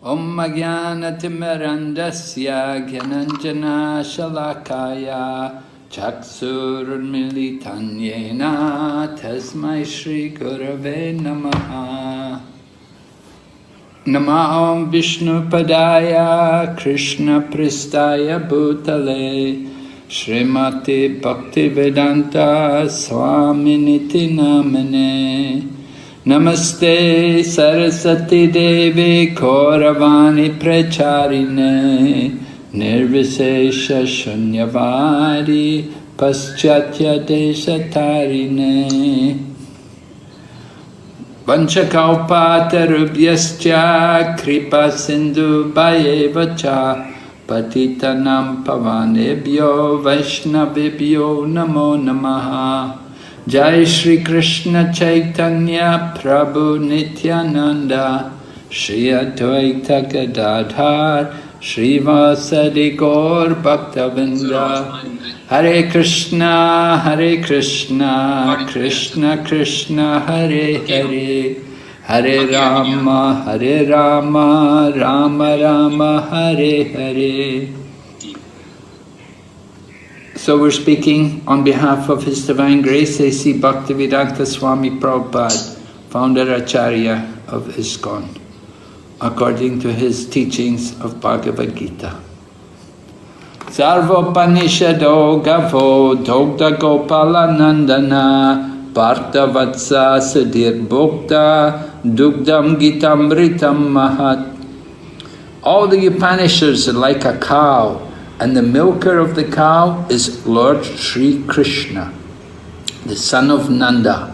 Om Jnanatimirandasya Gyananjana Shalakaya Chaksurunmilitanyena Tasmai Shri Gurave Namaha. Nama Om Vishnu Padaya Krishna Pristaya Bhutale Srimati Bhaktivedanta Swaminiti Namane. Namaste Saraswati Devi Kauravani Pracharine Nirvisesha Shunyavadi Paschatya Deshatarine Vanchakalpatarubhyascha Kripa Sindhu Bhayevacha Patitanam Pavanebhyo Vaishnavibhyo Namo Namaha. Jai Shri Krishna Chaitanya Prabhu Nityananda Shri Advaita Gadadhar Shri Vasadi Gaur Bhaktavinda Hare Krishna Krishna Krishna Hare Hare Hare Rama Rama Rama Hare Hare. So we're speaking on behalf of His Divine Grace A.C. Bhaktivedanta Swami Prabhupada, founder Acharya of ISKCON, according to his teachings of Bhagavad-gita. Sarvopanishado gavo dogda gopala nandana bhartavatsa sudir bhokta dugdam gitamritam mahat. All the Upanishads are like a cow, and the milker of the cow is Lord Sri Krishna, the son of Nanda.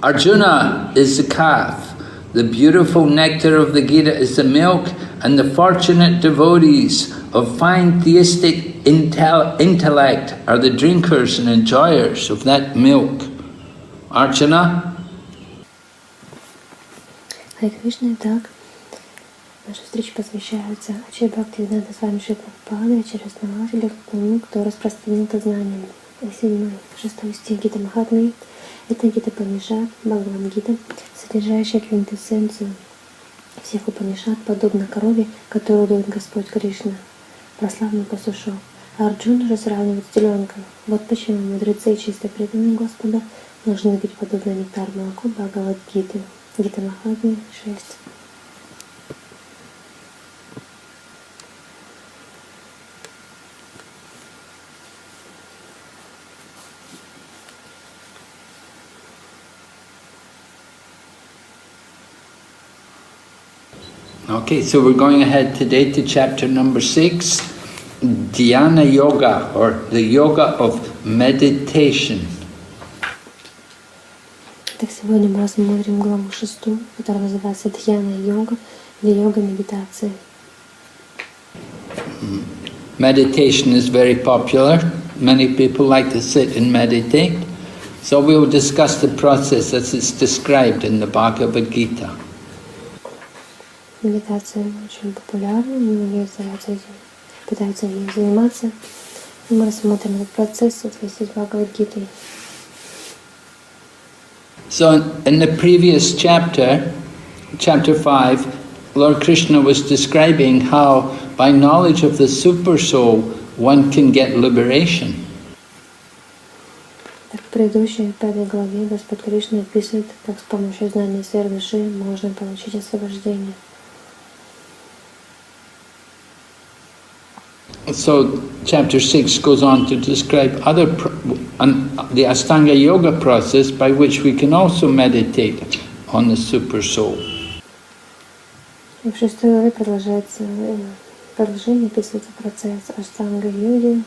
Arjuna is the calf. The beautiful nectar of the Gita is the milk, and the fortunate devotees of fine theistic intellect are the drinkers and enjoyers of that milk. Arjuna? Hare Krishna, так. Наша встреча посвящается Ачарье Бхактивиданта Свами Шри Прабхупаде, Ачарье-основателю, тому, кто распространил это знание. 7-6 стих Гита Махатмы — это Гита Панишат, Бхагавад-гита, содержащая квинтэссенцию всех Упанишат, подобно корове, которую дает Господь Кришна, прославленный пастушок. А Арджуна же сравнивает с теленком. Вот почему мудрецы, чисто преданные Господа, должны быть подобно нектар молоку Бхагавад-гиты. Гита Махатмы 6. Okay, so we're going ahead today to chapter number 6, Dhyana Yoga, or the Yoga of Meditation. Так, сегодня мы рассмотрим главу 6, которая называется Дhyana Yoga, или йога медитации. Meditation is very popular. Many people like to sit and meditate. So we will discuss the process as it's described in the Bhagavad-gita. Медитация очень популярна, многие пытаются ей заниматься. И мы рассмотрим этот процесс в соответствии с Бхагавад-гитой. So in the previous chapter, chapter 5, Lord Krishna was describing how by knowledge of the super soul one can get liberation. Так, в предыдущей 5 главе Господь Кришна описывает, как с помощью знания сфер души можно получить освобождение. So chapter 6 goes on to describe the Ashtanga Yoga process by which we can also meditate on the super soul. И в 6 главе продолжение описывается процесс Аштанга-йоги,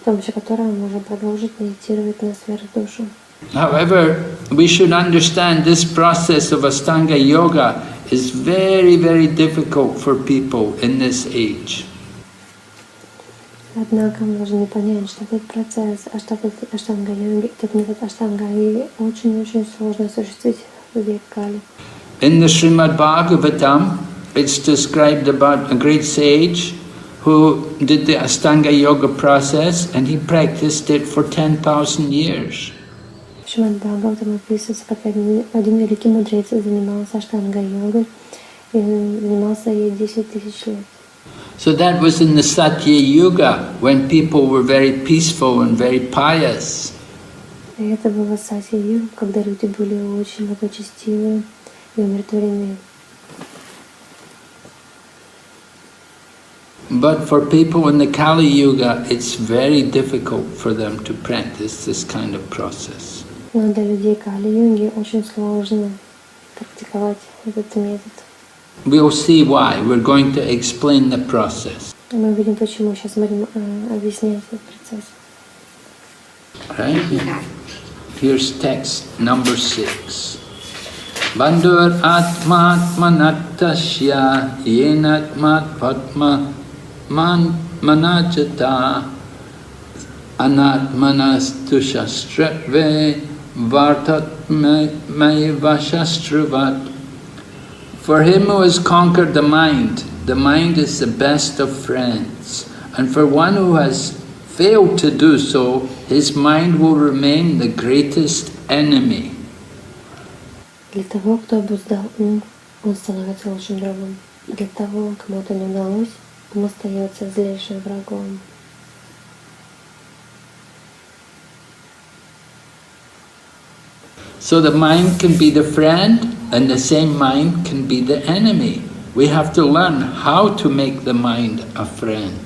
с помощью которого мы можем продолжить медитировать на сверхдушу. However, we should understand this process of Ashtanga Yoga is very, very difficult for people in this age. Однако мы должны понять, что этот процесс Аштанга-йоги, этот метод Аштанга-йоги очень-очень сложно осуществить в век Кали. In the Srimad Bhagavatam, it's described about a great sage who did the Ashtanga Yoga process and he practiced it for 10,000 years. В Шримад Бхагаватам описывается, как один великий мудрец занимался Аштанга-йогой, И занимался ей 10 тысяч лет. So that was in the Satya Yuga, when people were very peaceful and very pious. И это было Сатья-юга, когда люди были очень благочестивые и умиротворены. But for people in the Kali Yuga, it's very difficult for them to practice this kind of process. Но для людей Кали-юги очень сложно практиковать этот метод. We'll see why. We're going to explain the process. Мы видим, почему. Сейчас будем объяснять этот процесс. Right? Here's text number 6. Bandhur atmatmanatasya yenatmat patma manajata anatmanastu shastratve vartatmaiva shastravat. For him who has conquered the mind is the best of friends. And for one who has failed to do so, his mind will remain the greatest enemy. Для того, кто обуздал ум, он становится лучшим другом. Для того, кому это не удалось, ум остается злейшим врагом. So the mind can be the friend, and the same mind can be the enemy. We have to learn how to make the mind a friend.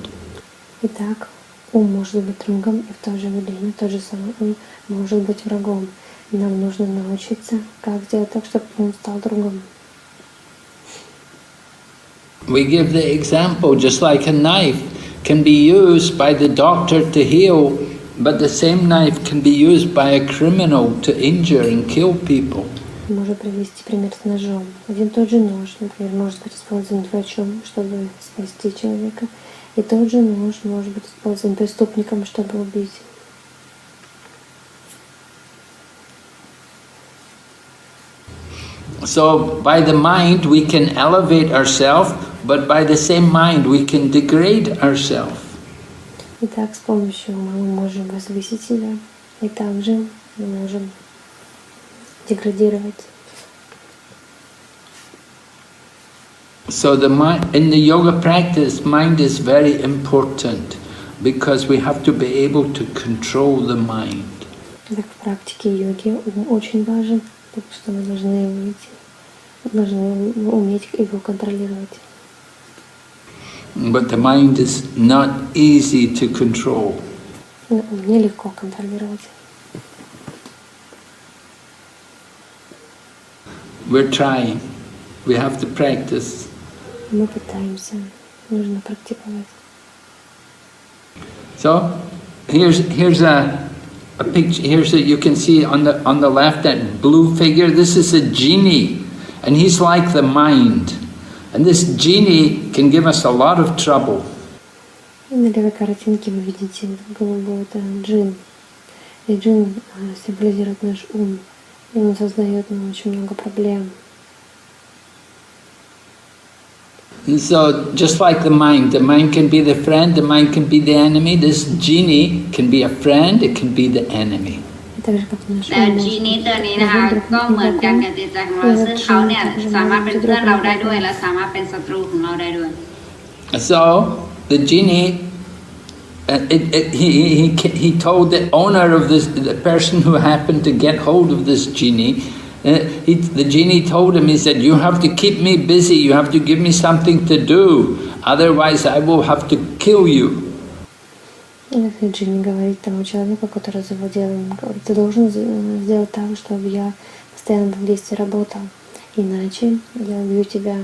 Итак, ум может быть другом, и в то же время тот же самый ум может быть врагом. Нам нужно научиться, как сделать так, чтобы ум стал другом. We give the example, just like a knife can be used by the doctor to heal, but the same knife can be used by a criminal to injure and kill people. Можно привести пример с ножом. Один тот же нож, например, может быть использован врачом, чтобы спасти человека, и тот же нож может быть использован преступником, чтобы убить. So by the mind we can elevate ourselves, but by the same mind we can degrade ourselves. Итак, с помощью ума мы можем возвысить себя, и также мы можем деградировать. So in the yoga practice, mind is very important because we have to be able to control the mind. Так, в практике йоги ум очень важен, потому что мы должны уметь его контролировать. But the mind is not easy to control. Но ум нелегко контролировать. We're trying. We have to practice. Мы пытаемся, нужно практиковать. So here's a picture. You can see on the left that blue figure. This is a genie, and he's like the mind. And this genie can give us a lot of trouble. На левой картинке вы видите голубой, это джин. И джин символизирует наш ум. И он создает нам очень много проблем. And so, just like the mind can be the friend, the mind can be the enemy. This genie can be a friend, it can be the enemy. แต่จีนี้ตัวนี้นะคะก็เหมือนกันกับจิตใจของเราซึ่งเขาเนี่ยสามารถเป็นเพื่อนเราได้ด้วยและสามารถเป็นศัตรูของเราได้ด้วย So the genie, he told the owner of the person who happened to get hold of this genie. The genie told him, he said, "You have to keep me busy. You have to give me something to do. Otherwise, I will have to kill you." Джинни говорит тому человеку, который завладел им, говорит: ты должен сделать так, чтобы я постоянно в действии работал, иначе я убью тебя.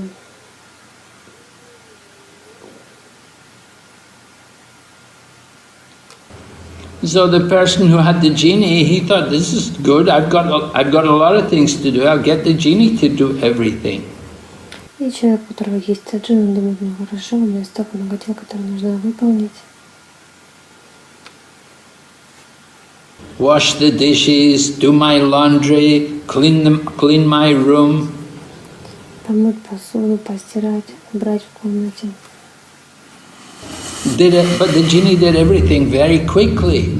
So the person who had the genie, he thought, this is good. I've got a lot of things to do. I'll get the genie to do everything. И человек, у которого есть джин, он думает: ну хорошо, у меня столько много дел, которые нужно выполнить. Wash the dishes, do my laundry, clean my room. Помыть посуду, постирать, убрать в комнате. But the genie did everything very quickly.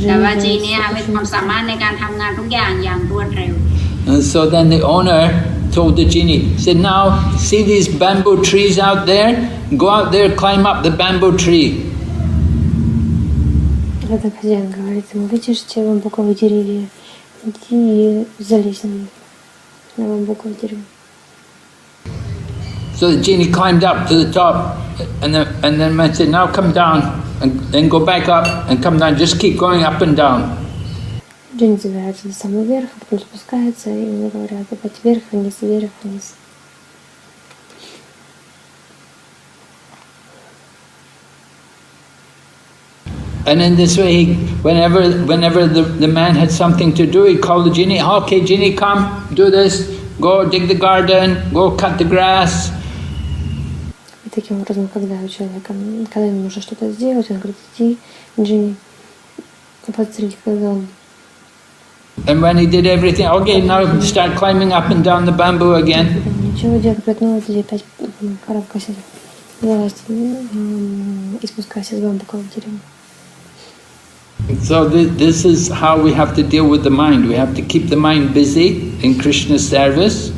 แต่ว่าจีนี้มีความสามารถในการทำงานทุกอย่างอย่างรวดเร็ว And so then the owner told the genie, said, now see these bamboo trees out there? Go out there, climb up the bamboo tree. Тогда хозяин говорит ему, видишь те бамбуковые деревья, иди и залезь на них, на бамбуковое дерево. So the genie climbed up to the top, and then man said, now come down, and then go back up, and come down, just keep going up and down. Джинни забирается до самого верха, потом спускается, и ему говорят, опять вверх, вниз, вверх, вниз. And in this way, whenever the man had something to do, he'd call the genie, okay, genie, come, do this, go dig the garden, go cut the grass. И таким образом, когда ему нужно что-то сделать, он говорит, иди, Джинни, подстрелить газон. And when he did everything, okay, now start climbing up and down the bamboo again. Ничего делать, говорит, ну вот иди опять карабкайся, залазь и спускайся с бамбукового дерева. So this is how we have to deal with the mind. We have to keep the mind busy in Krishna's service.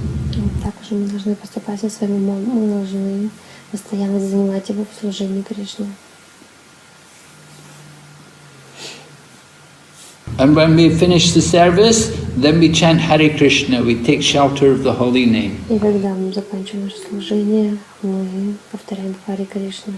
Также мы должны поступать со своим умом, мы должны постоянно занимать его в служении Кришне. And when we finish the service, then we chant Hare Krishna. We take shelter of the holy name. И когда мы заканчиваем наше служение, мы повторяем Харе Кришна.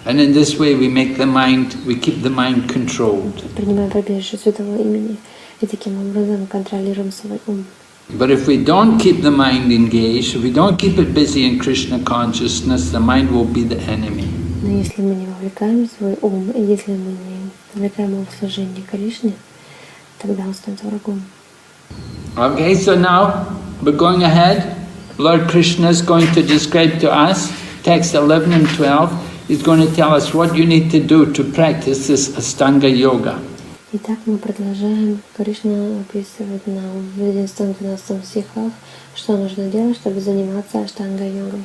And in this way we make the mind, we keep the mind controlled. Принимаем прибежище святого имени и таким образом контролируем свой ум. But if we don't keep the mind engaged, if we don't keep it busy in Krishna consciousness, the mind will be the enemy. Но если мы не вовлекаем свой ум, и если мы не вовлекаем его в служение Кришне, тогда он станет врагом. Okay, so now we're going ahead. Lord Krishna is going to describe to us, text 11 and 12, he's going to tell us what you need to do to practice this Ashtanga Yoga. Итак, мы продолжаем. Кришна описывает нам в 11-12 стихах, что нужно делать, чтобы заниматься аштанга-йогой.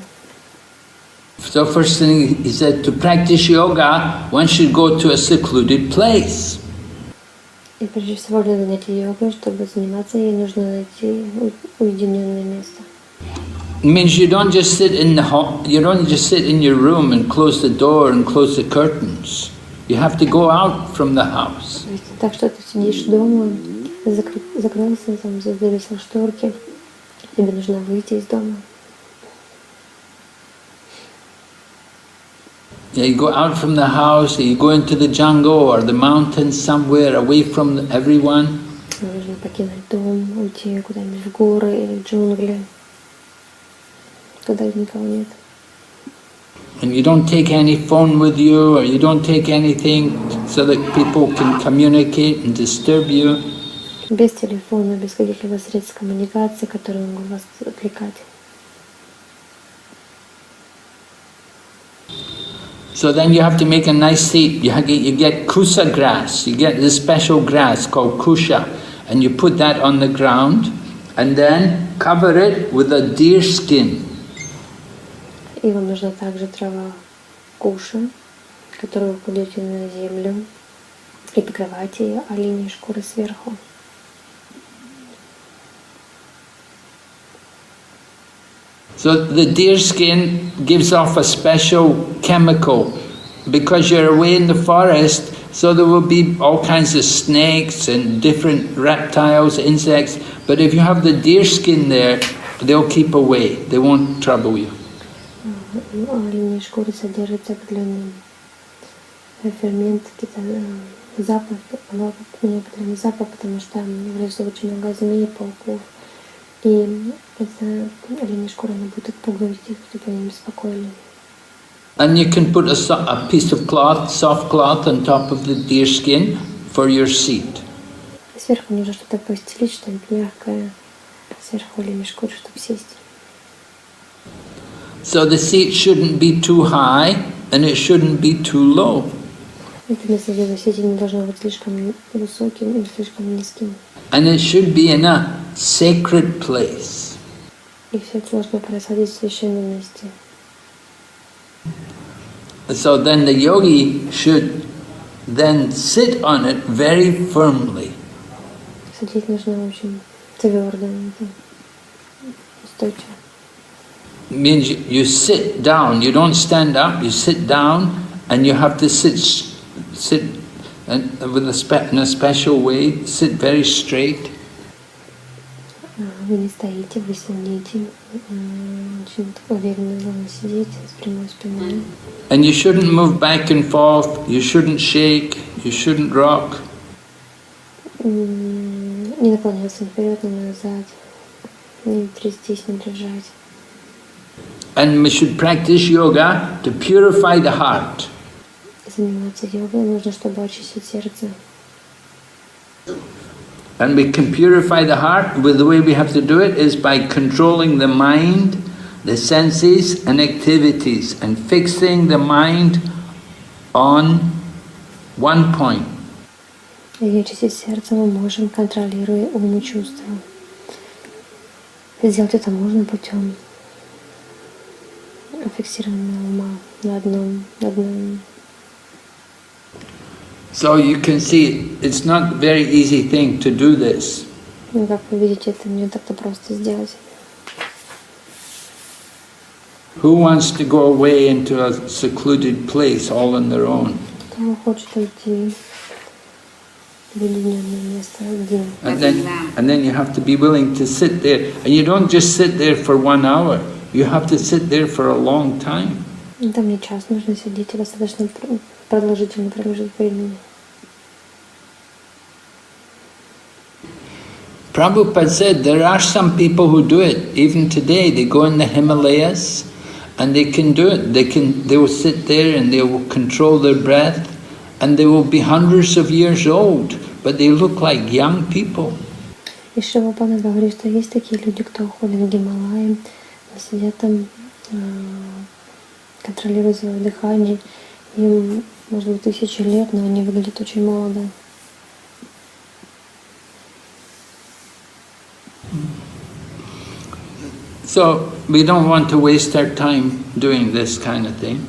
So first thing he said, to practice yoga, one should go to a secluded place. И прежде всего для занятия йогой, чтобы заниматься ей, нужно найти уединенное место. It means you don't just sit in your room and close the door and close the curtains. You have to go out from the house. Так что ты сидишь дома, закрылся, там, завесил шторки, тебе нужно выйти из дома. Yeah, you go out from the house, you go into the jungle or the mountains somewhere away from everyone. Нужно покинуть дом, уйти куда-нибудь в горы или в джунгли, куда никого нет. And you don't take any phone with you, or you don't take anything so that people can communicate and disturb you. Без телефона, без каких-либо средств коммуникации, которые могут вас отвлекать. So then you have to make a nice seat. You get kusa grass. You get this special grass called kusha, and you put that on the ground, and then cover it with a deer skin. И вам нужна также трава куша, которую вы кладете на землю, и покрываете ее оленьей шкурой сверху. So the deer skin gives off a special chemical. Because you're away in the forest, so there will be all kinds of snakes and different reptiles, insects. But if you have the deer skin there, they'll keep away. They won't trouble you. Оленьей шкуры содержится определенный фермент, какие-то определенный запах, потому что в лесу очень много змей, пауков. И эта оленья шкура не будет отпугивать их, чтобы они не беспокоили. And you can put a piece of cloth, soft cloth, on top of the deer skin for your seat. Сверху нужно что-то постелить, что-нибудь мягкое, сверху оленьей шкуры, чтобы сесть. So the seat shouldn't be too high and it shouldn't be too low. Это место, где вы сидите, не должно быть слишком высоким или слишком низким. And it should be in a sacred place. И все это должно происходить в священном месте. So then the yogi should then sit on it very firmly. Сидеть нужно очень твердо. стойте. Means you sit down, you don't stand up, you sit down and you have to sit and in a special way, sit very straight. Вы не стоите, вы сидите, очень уверенно должны сидеть с прямой спиной. And you shouldn't move back and forth, you shouldn't shake, you shouldn't rock. Не наклоняться ни вперед, ни назад, не трястись, не дрожать. And we should practice yoga to purify the heart. Заниматься йогой нужно, чтобы очистить сердце. And we can purify the heart with the way we have to do it is by controlling the mind, the senses and activities and fixing the mind on one point. И очистить сердце мы можем, контролируя ум и чувства. Сделать это можно путем фиксирования ума на одном. So you can see it's not a very easy thing to do this. Ну, как вы видите, это не так-то просто сделать. Who wants to go away into a secluded place all on their own? Кто хочет уйти в уединенное место один? And then you have to be willing to sit there. And you don't just sit there for 1 hour. You have to sit there for a long time. Там не час нужно сидеть, достаточно продолжительный промежуток времени. Prabhupada said there are some people who do it. Even today, they go in the Himalayas and they can do it. They will sit there and they will control their breath and they will be hundreds of years old, but they look like young people. И Шрила Прабхупада говорит, что есть такие люди, кто уходит в Гималаи, сидят там, контролируют свое дыхание. Им, может быть, 1000 лет, но они выглядят очень молодо. So we don't want to waste our time doing this kind of thing.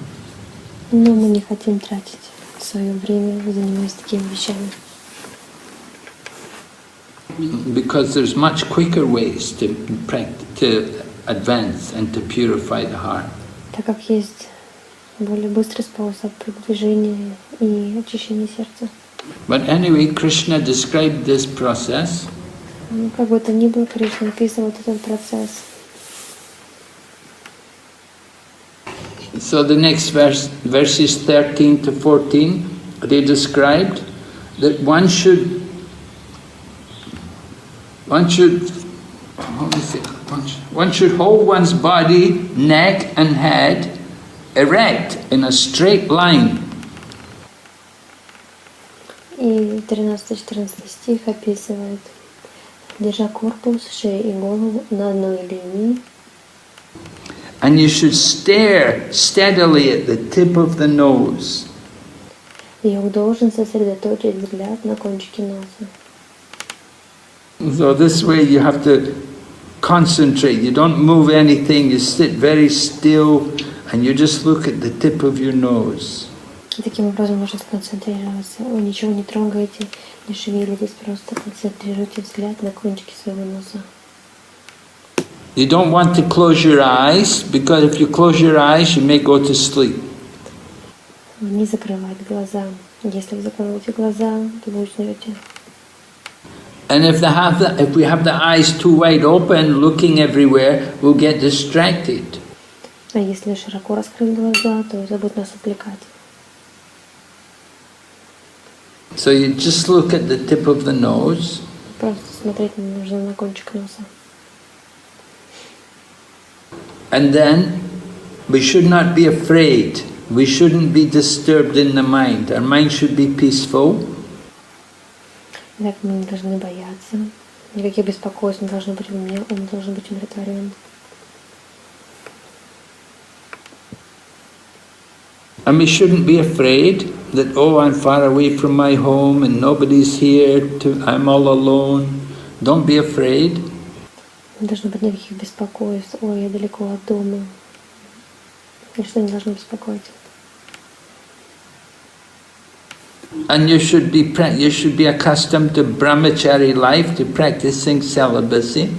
Но мы не хотим тратить свое время, занимаясь такими вещами. Because there's much quicker ways to advance and to purify the heart. Так как есть более быстрый способ продвижения и очищения сердца. But anyway, Krishna described this process. Ну, как бы то ни было, Кришна описывает этот процесс. So the next verse, verses 13 to 14, they described that one should hold one's body, neck and head erect in a straight line. И 13-14 стих описывает, держа корпус, шею и голову на одной линии. And you should stare steadily at the tip of the nose. Йог должен сосредоточить взгляд на кончике носа. So this way you have to concentrate. You don't move anything. You sit very still and you just look at the tip of your nose. Таким образом можно сконцентрироваться. Вы ничего не трогаете, не шевелитесь, просто концентрируйте взгляд на кончике своего носа. You don't want to close your eyes, because if you close your eyes, you may go to sleep. Не закрывать глаза. Если вы закроете глаза, то вы уснете. And if we have the eyes too wide open, looking everywhere, we'll get distracted. А если широко раскрыть глаза, то это будет нас отвлекать. So you just look at the tip of the nose. Просто смотреть нужно на кончик носа. And then we should not be afraid. We shouldn't be disturbed in the mind. Our mind should be peaceful. Так мы не должны бояться. Никаких беспокойств не должно быть у меня. Он должен быть умиротворен. And we shouldn't be afraid that, oh, I'm far away from my home and nobody's here, I'm all alone. Don't be afraid. Не должно быть никаких беспокойств. Ой, я далеко от дома. Ничто не должно беспокоить. And you should be accustomed to brahmachari life, to practicing celibacy.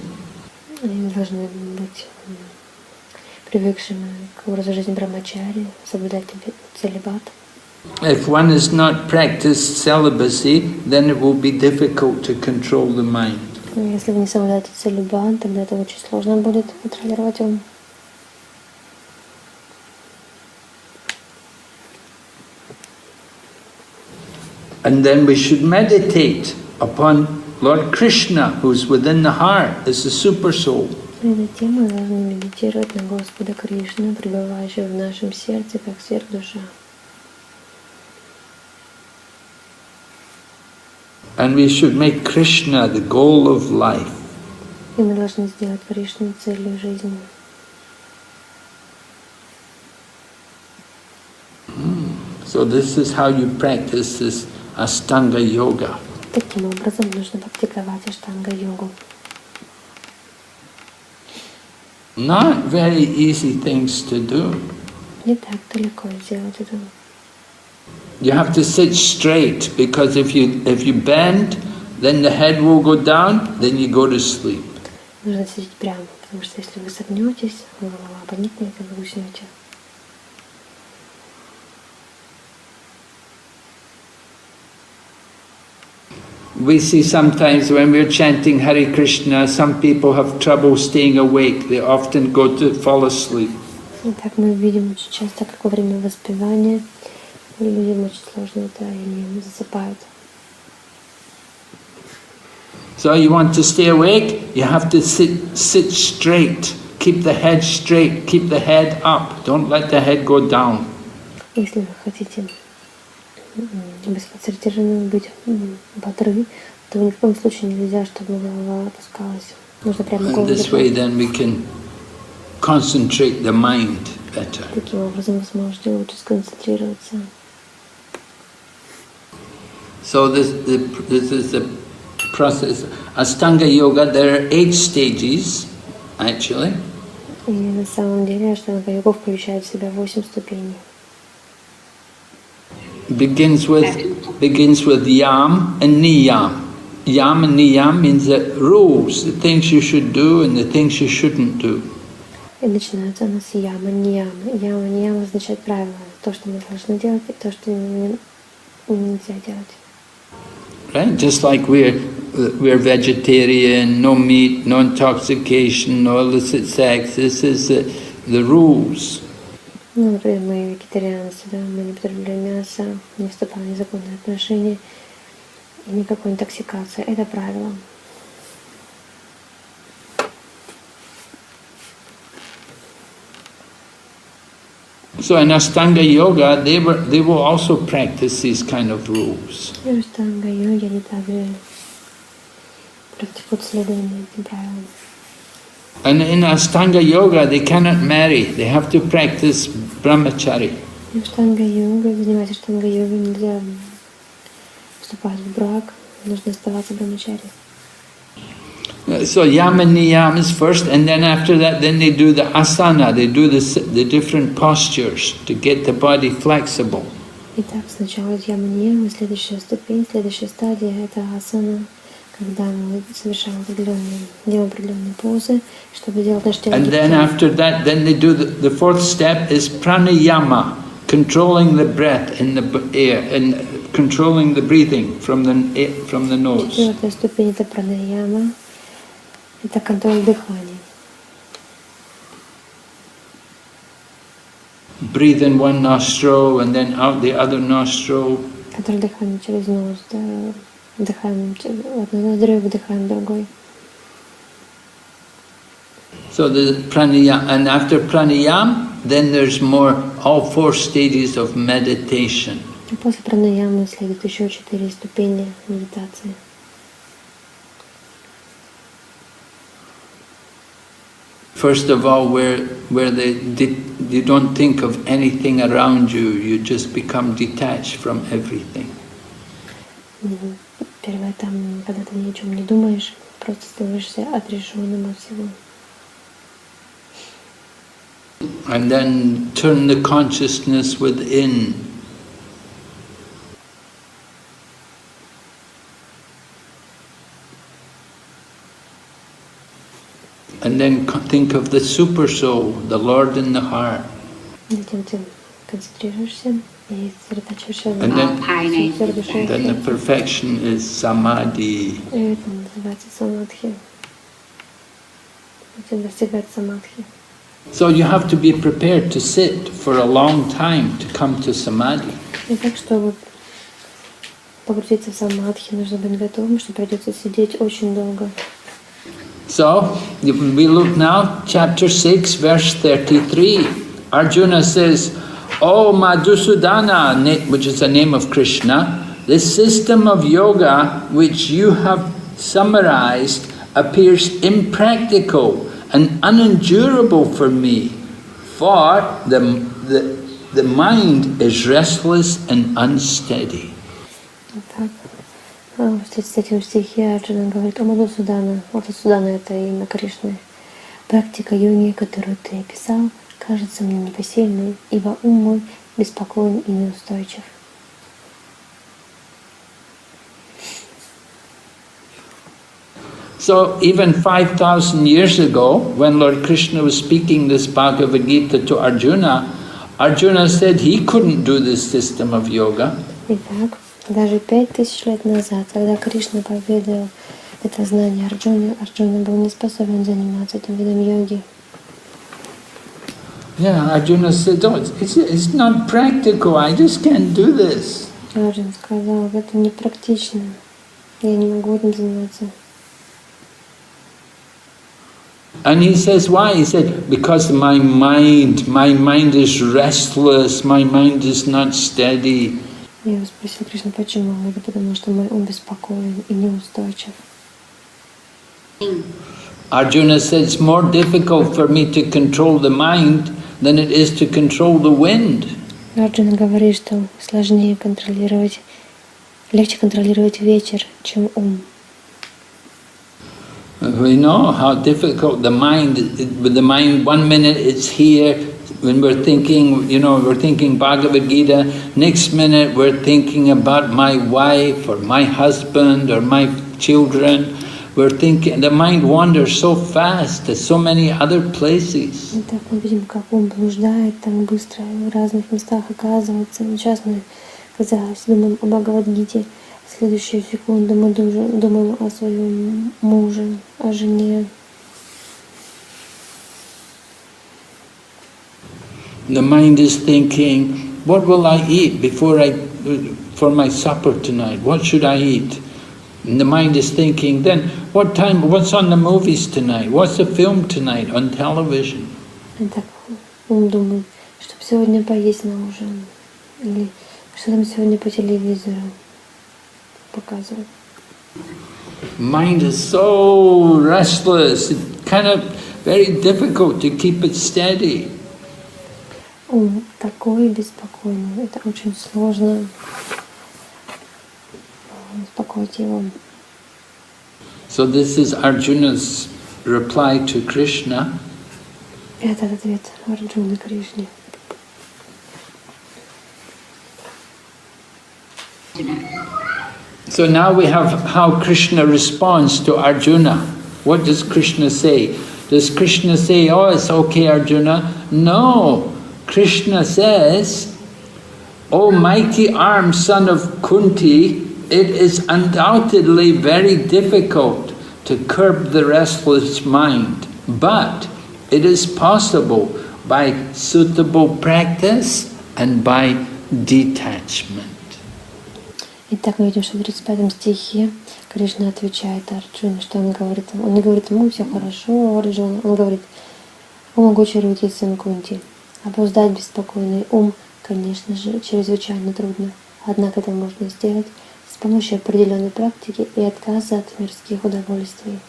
Они должны быть привыкшими к образу жизни брамачари, соблюдать целибат. If one has not practiced celibacy, then it will be difficult to control the mind. Если вы не соблюдаете целибат, тогда это очень сложно будет контролировать ум. And then we should meditate upon Lord Krishna, who's within the heart, as the super soul. И затем мы должны медитировать на Господа Кришну, пребывающего в нашем сердце, как сверхдуша. And we should make Krishna the goal of life. И мы должны сделать Кришну целью жизни. So this is how you practice this Ashtanga Yoga. Таким образом нужно практиковать аштанга-йогу. Not very easy things to do. Не так-то легко сделать это. You have to sit straight, because if you bend, then the head will go down, then you go to sleep. Нужно сидеть прямо, потому что если вы согнетесь, голова поникнет, и вы уснете. We see sometimes when we're chanting Hare Krishna, some people have trouble staying awake. They often go to fall asleep. Итак, мы видим очень часто, как во время воспевания людям очень сложно это, и они засыпают. So you want to stay awake, you have to sit straight. Keep the head straight, keep the head up. Don't let the head go down. Если вы хотите быть сконцентрированным, быть бодры, то ни в коем случае нельзя, чтобы голова опускалась. Нужно прямо голову This way then we can concentrate the mind better. Таким образом вы сможете лучше сконцентрироваться. So this is the process. Ashtanga Yoga, there are 8 stages, actually. И на самом деле аштанга-йога включает в себя 8 ступеней. Begins with yam and niyam. Yam and niyam means the rules, the things you should do and the things you shouldn't do. И начинается она с яма, нияма. Яма, нияма означает правила. То, что мы должны делать, и то, что нельзя делать. Right? Just like we're vegetarian, no meat, no intoxication, no illicit sex. This is the rules. Ну, например, мы вегетарианцы, да, мы не потребляем мясо, не вступаем в незаконные отношения, и никакой интоксикации. Это правило. So in Ashtanga Yoga, they will also practice these kind of rules. И в аштанга-йоге они также практикуют следование этим правилам. And in Ashtanga Yoga, they cannot marry. They have to practice brahmachari. И в аштанга-йога, занимаясь аштанга-йогой, нельзя вступать в брак, нужно оставаться брамачари. So yam and niyam is first, and then after that, then they do the asana. They do the different postures to get the body flexible. Итак, сначала яма нияма, следующая ступень, следующая стадия – это асана, когда мы совершаем делаем определенные позы, чтобы делать наше тело. And then after that, then they do the fourth step is pranayama, controlling the breath in the air and controlling the breathing from the nose. Четвертая ступень – это пранаяма, это контроль дыхания. Breathe in one nostril and then out the other nostril. Контроль дыхания через нос, да, вдыхаем одной ноздрёй, выдыхаем другой. So the pranayama, and after pranayama, then there's all 4 stages of meditation. И после пранаямы следует еще 4 ступени медитации. First of all, where you don't think of anything around you, you just become detached from everything. Первое там, когда ты ни о чем не думаешь, просто становишься отрешенным от всего. And then turn the consciousness within. And then think of the super soul, the Lord in the heart. Затем ты концентрируешься и сосредотачиваешься And then the perfection is samadhi. И это называется самадхи. Затем достигает самадхи. So you have to be prepared to sit for a long time to come to samadhi. И так, чтобы погрузиться в самадхи, нужно быть готовым, что придется сидеть очень долго. So, we look now, chapter 6, verse 33. Arjuna says, "O Madhusudana," which is the name of Krishna, "this system of yoga which you have summarized appears impractical and unendurable for me, for the mind is restless and unsteady." В 33 стихе Арджуна говорит: «О Мадхусудана». Мадхусудана — это имя Кришны. «Практика йоги, которую ты описал, кажется мне непосильной, ибо ум мой беспокоен и неустойчив». So even 5,000 years ago, when Lord Krishna was speaking this Bhagavad-gita to Arjuna, Arjuna said he couldn't do this system of yoga. Итак, даже 5000 лет назад, когда Кришна поведал это знание Арджуне, Арджуна был не способен заниматься этим видом йоги. Yeah, Arjuna said, "Oh, it's not practical. I just can't do this." Арджуна сказал: это непрактично, я не могу этим заниматься. And he says, why? He said, because my mind is restless, my mind is not steady. Я его спросил: Кришна, почему? Он говорит: потому что мой ум беспокоен и неустойчив. Arjuna said, it's more difficult for me to control the mind than it is to control the wind. Арджуна говорит, что сложнее контролировать, легче контролировать ветер, чем ум. We know how difficult the mind, with the mind 1 minute it's here, when we're thinking, we're thinking Bhagavad-gita, next minute we're thinking about my wife or my husband or my children. We're thinking, the mind wanders so fast to so many other places. И так мы видим, как ум блуждает так быстро, в разных местах оказывается. Сейчас мы, когда думаем о Бхагавад-гите, в следующую секунду мы думаем о своем муже, о жене. The mind is thinking, what will I eat for my supper tonight? What should I eat? And the mind is thinking, then what's on the movies tonight? What's the film tonight on television? И так ум думает, что сегодня поесть на ужин, или что там сегодня по телевизору показывают. Mind is so restless, it's kind of very difficult to keep it steady. Ум такой беспокойный, это очень сложно успокоить его. So this is Arjuna's reply to Krishna. Это ответ Арджуны Кришне. So now we have how Krishna responds to Arjuna. What does Krishna say? Does Krishna say, oh, it's okay, Arjuna? No. Krishna says, O mighty armed son of Kunti, it is undoubtedly very difficult to curb the restless mind, but it is possible by suitable practice and by detachment. Итак, мы видим, что в 35 стихе Кришна отвечает Арджуне, что он говорит ему. Он не говорит ему: все хорошо, Арджуна. Он говорит: о могучий руки сын Кунти, обуздать беспокойный ум, конечно же, чрезвычайно трудно. Однако это можно сделать с помощью определенной практики и отказа от мирских удовольствий.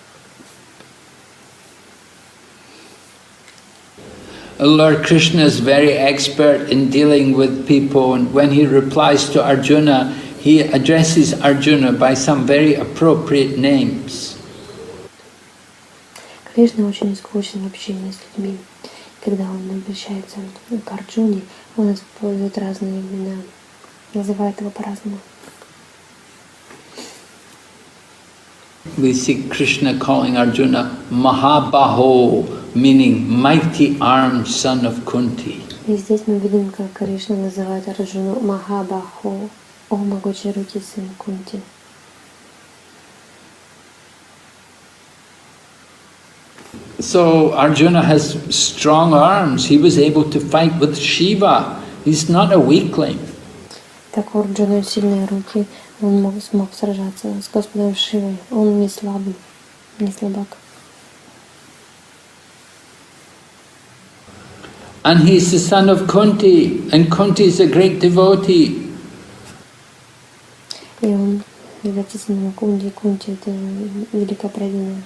Lord Krishna is very expert in dealing with people, and when he replies to Arjuna, he addresses Arjuna by some very appropriate names. Кришна очень искусен в общении с людьми. Когда он обращается к Арджуне, он использует разные имена, называет его по-разному. we see Krishna calling Arjuna Mahabaho, meaning mighty armed son of Kunti. И здесь мы видим, как Кришна называет Арджуну Махабахо, о могучей руки сын Кунти. So Arjuna has strong arms. He was able to fight with Shiva. He's not a weakling. Так у Арджуны сильные руки, он смог сражаться с Господом Шивой. Он не слабый, не слабак. And he's the son of Kunti, and Kunti is a great devotee. И он является сыном Кунти. Кунти — это великая преданная.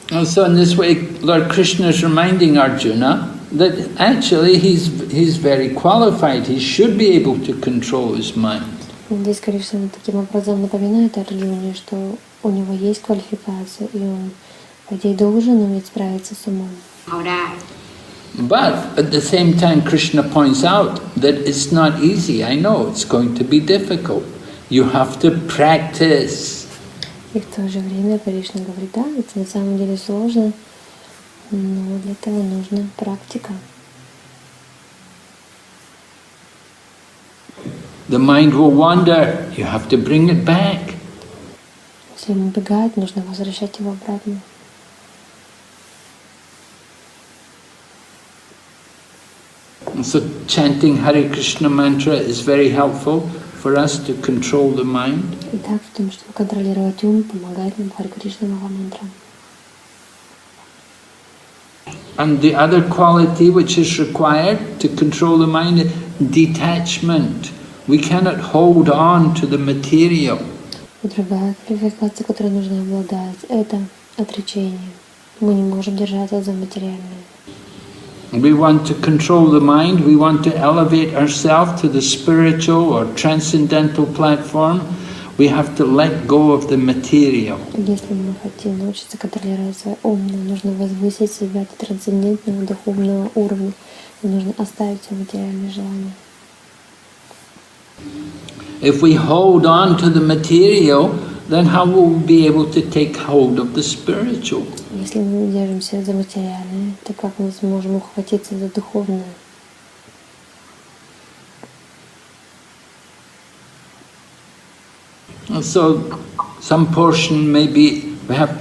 And so in this way, Lord Krishna is reminding Arjuna that actually he's very qualified. He should be able to control his mind. Здесь Кришна таким образом напоминает Арджуне, что у него есть квалификация, и он, по идее, должен уметь справиться с умом. But at the same time, Krishna points out that it's not easy. I know it's going to be difficult. You have to practice. И в то же время Кришна говорит, да, это на самом деле сложно, но для этого нужна практика. The mind will wander. You have to bring it back. Если ум убегает, нужно возвращать его обратно. So chanting Hare Krishna mantra is very helpful for us to control the mind. Итак, в том, чтобы контролировать ум, помогает нам Харе Кришна Махамантра. And the other quality which is required to control the mind is detachment. We cannot hold on to the material. И другая квалификация, которой нужно обладать, это отречение. Мы не можем держаться за материальное. We want to control the mind, we want to elevate ourselves to the spiritual or transcendental platform, we have to let go of the material. Если мы хотим научиться контролировать свой ум, нам нужно возвысить себя до трансцендентного духовного уровня, и нужно оставить все материальные желания. If we hold on to the material, then how will we be able to take hold of the spiritual? Если мы держимся за материальное, то как мы сможем ухватиться за духовное? So, some portion maybe we have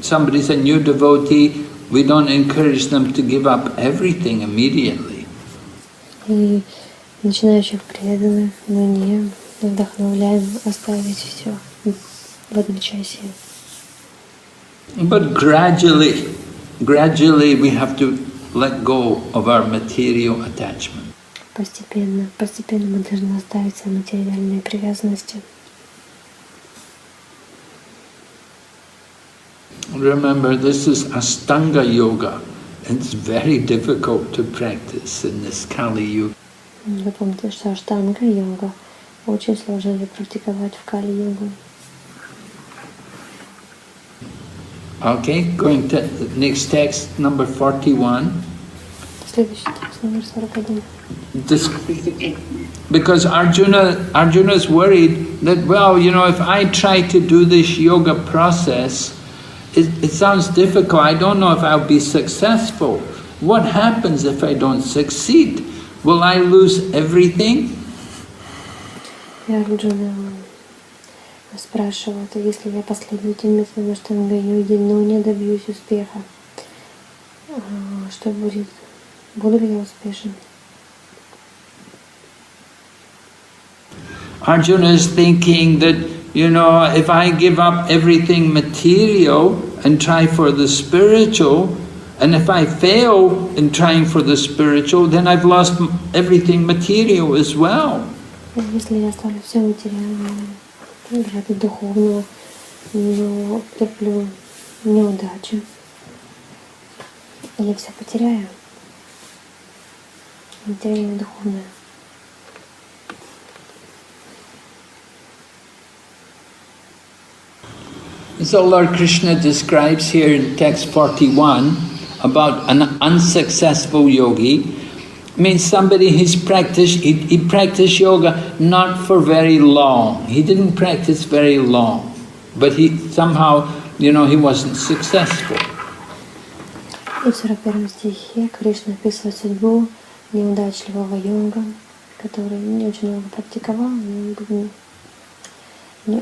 somebody's a new devotee. We don't encourage them to give up everything immediately. И начинающих преданных мы не вдохновляем оставить все в одночасье. But gradually we have to let go of our material attachment. Постепенно мы должны оставить свои материальные привязанности. Remember, this is Astanga Yoga. It's very difficult to practice in this Kali Yuga. Вы помните, что аштанга-йога очень сложно ее практиковать в Кали-йогу. Okay, going to the next text, number 41. Следующий текст, номер 41. Because Arjuna is worried that, well, you know, if I try to do this yoga process, it sounds difficult. I don't know if I'll be successful. What happens if I don't succeed? Will I lose everything? И Арджуна спрашивает, если я последую этим методам аштанга-йоги, но не добьюсь успеха, что будет? Буду ли я успешен? Arjuna is thinking that, you know, if I give up everything material and try for the spiritual, and if I fail in trying for the spiritual, then I've lost everything material as well. Если я оставлю все материальное ради духовного, но терплю неудачу, я все потеряю. Материальное и духовное. So Lord Krishna describes here in text 41 about an unsuccessful yogi. Means somebody he practiced yoga not for very long. He didn't practice very long. but he somehow, he wasn't successful. И в 41 стихе Кришна описывает судьбу неудачливого йога, который не очень много практиковал, но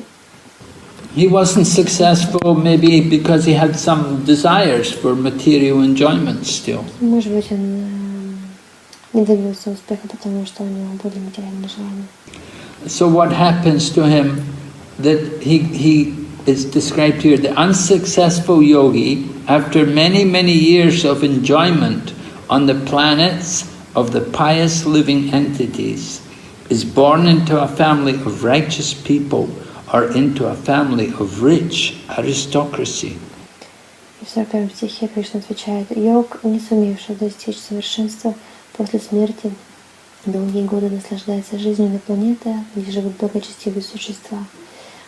He wasn't successful maybe because he had some desires for material enjoyment still. Может быть, он не добился успеха, потому что у него были материальные желания. So what happens to him that he is described here, the unsuccessful yogi, after many, many years of enjoyment on the planets of the pious living entities, is born into a family of righteous people or into a family of rich aristocracy. И в 41 стихе Кришна отвечает: йог, не сумевший достичь совершенства после смерти, долгие годы наслаждается жизнью на планетах, где живут благочестивые существа,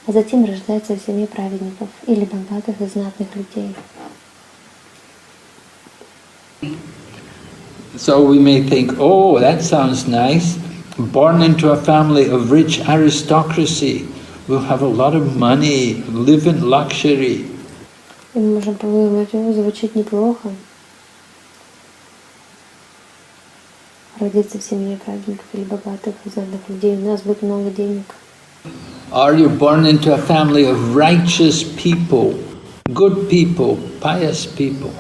а затем рождается в семье праведников или богатых и знатных людей. So we may think, oh, that sounds nice. Born into a family of rich aristocracy, we'll have a lot of money, live in luxury. И мы можем подумать, звучит неплохо. Родиться в семье праведников или богатых и знатных людей, у нас будет много денег. Or you're born into a family of righteous people, good people, pious people.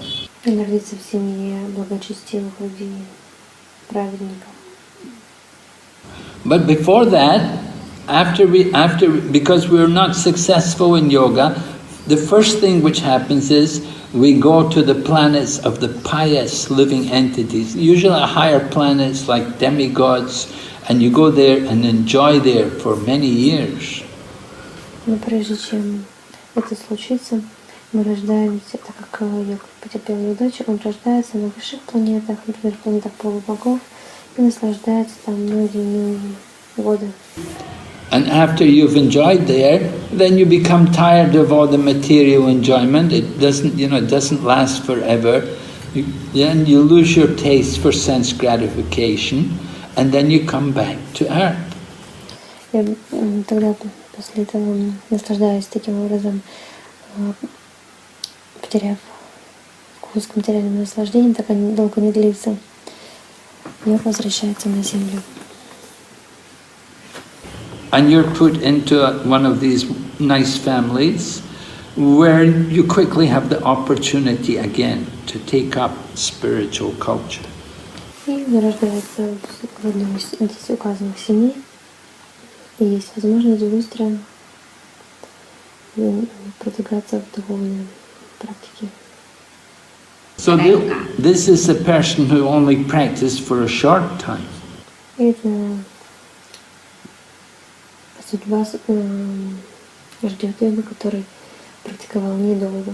Или родиться в семье благочестивых людей, праведников. But before that, because we're not successful in yoga, the first thing which happens is we go to the planets of the pious living entities, usually higher planets like demigods, and you go there and enjoy there for many years. Но прежде чем это случится, мы рождаемся, так как йог потерпел неудачу, он рождается на высших планетах, например, планетах полубогов, и наслаждается там многие годы. And after you've enjoyed there, then you become tired of all the material enjoyment. It doesn't last forever. Then you lose your taste for sense gratification, and then you come back to earth. И тогда, после этого, наслаждаясь таким образом, потеряв вкус к материальному наслаждению, так долго не длится, йог возвращается на землю. And you're put into one of these nice families where you quickly have the opportunity again to take up spiritual culture. И рождается в одной из здесь указанных семей, и есть возможность быстро продвигаться в духовной практике. So this is a person who only practiced for a short time. Это судьба ждет его, который практиковал недолго.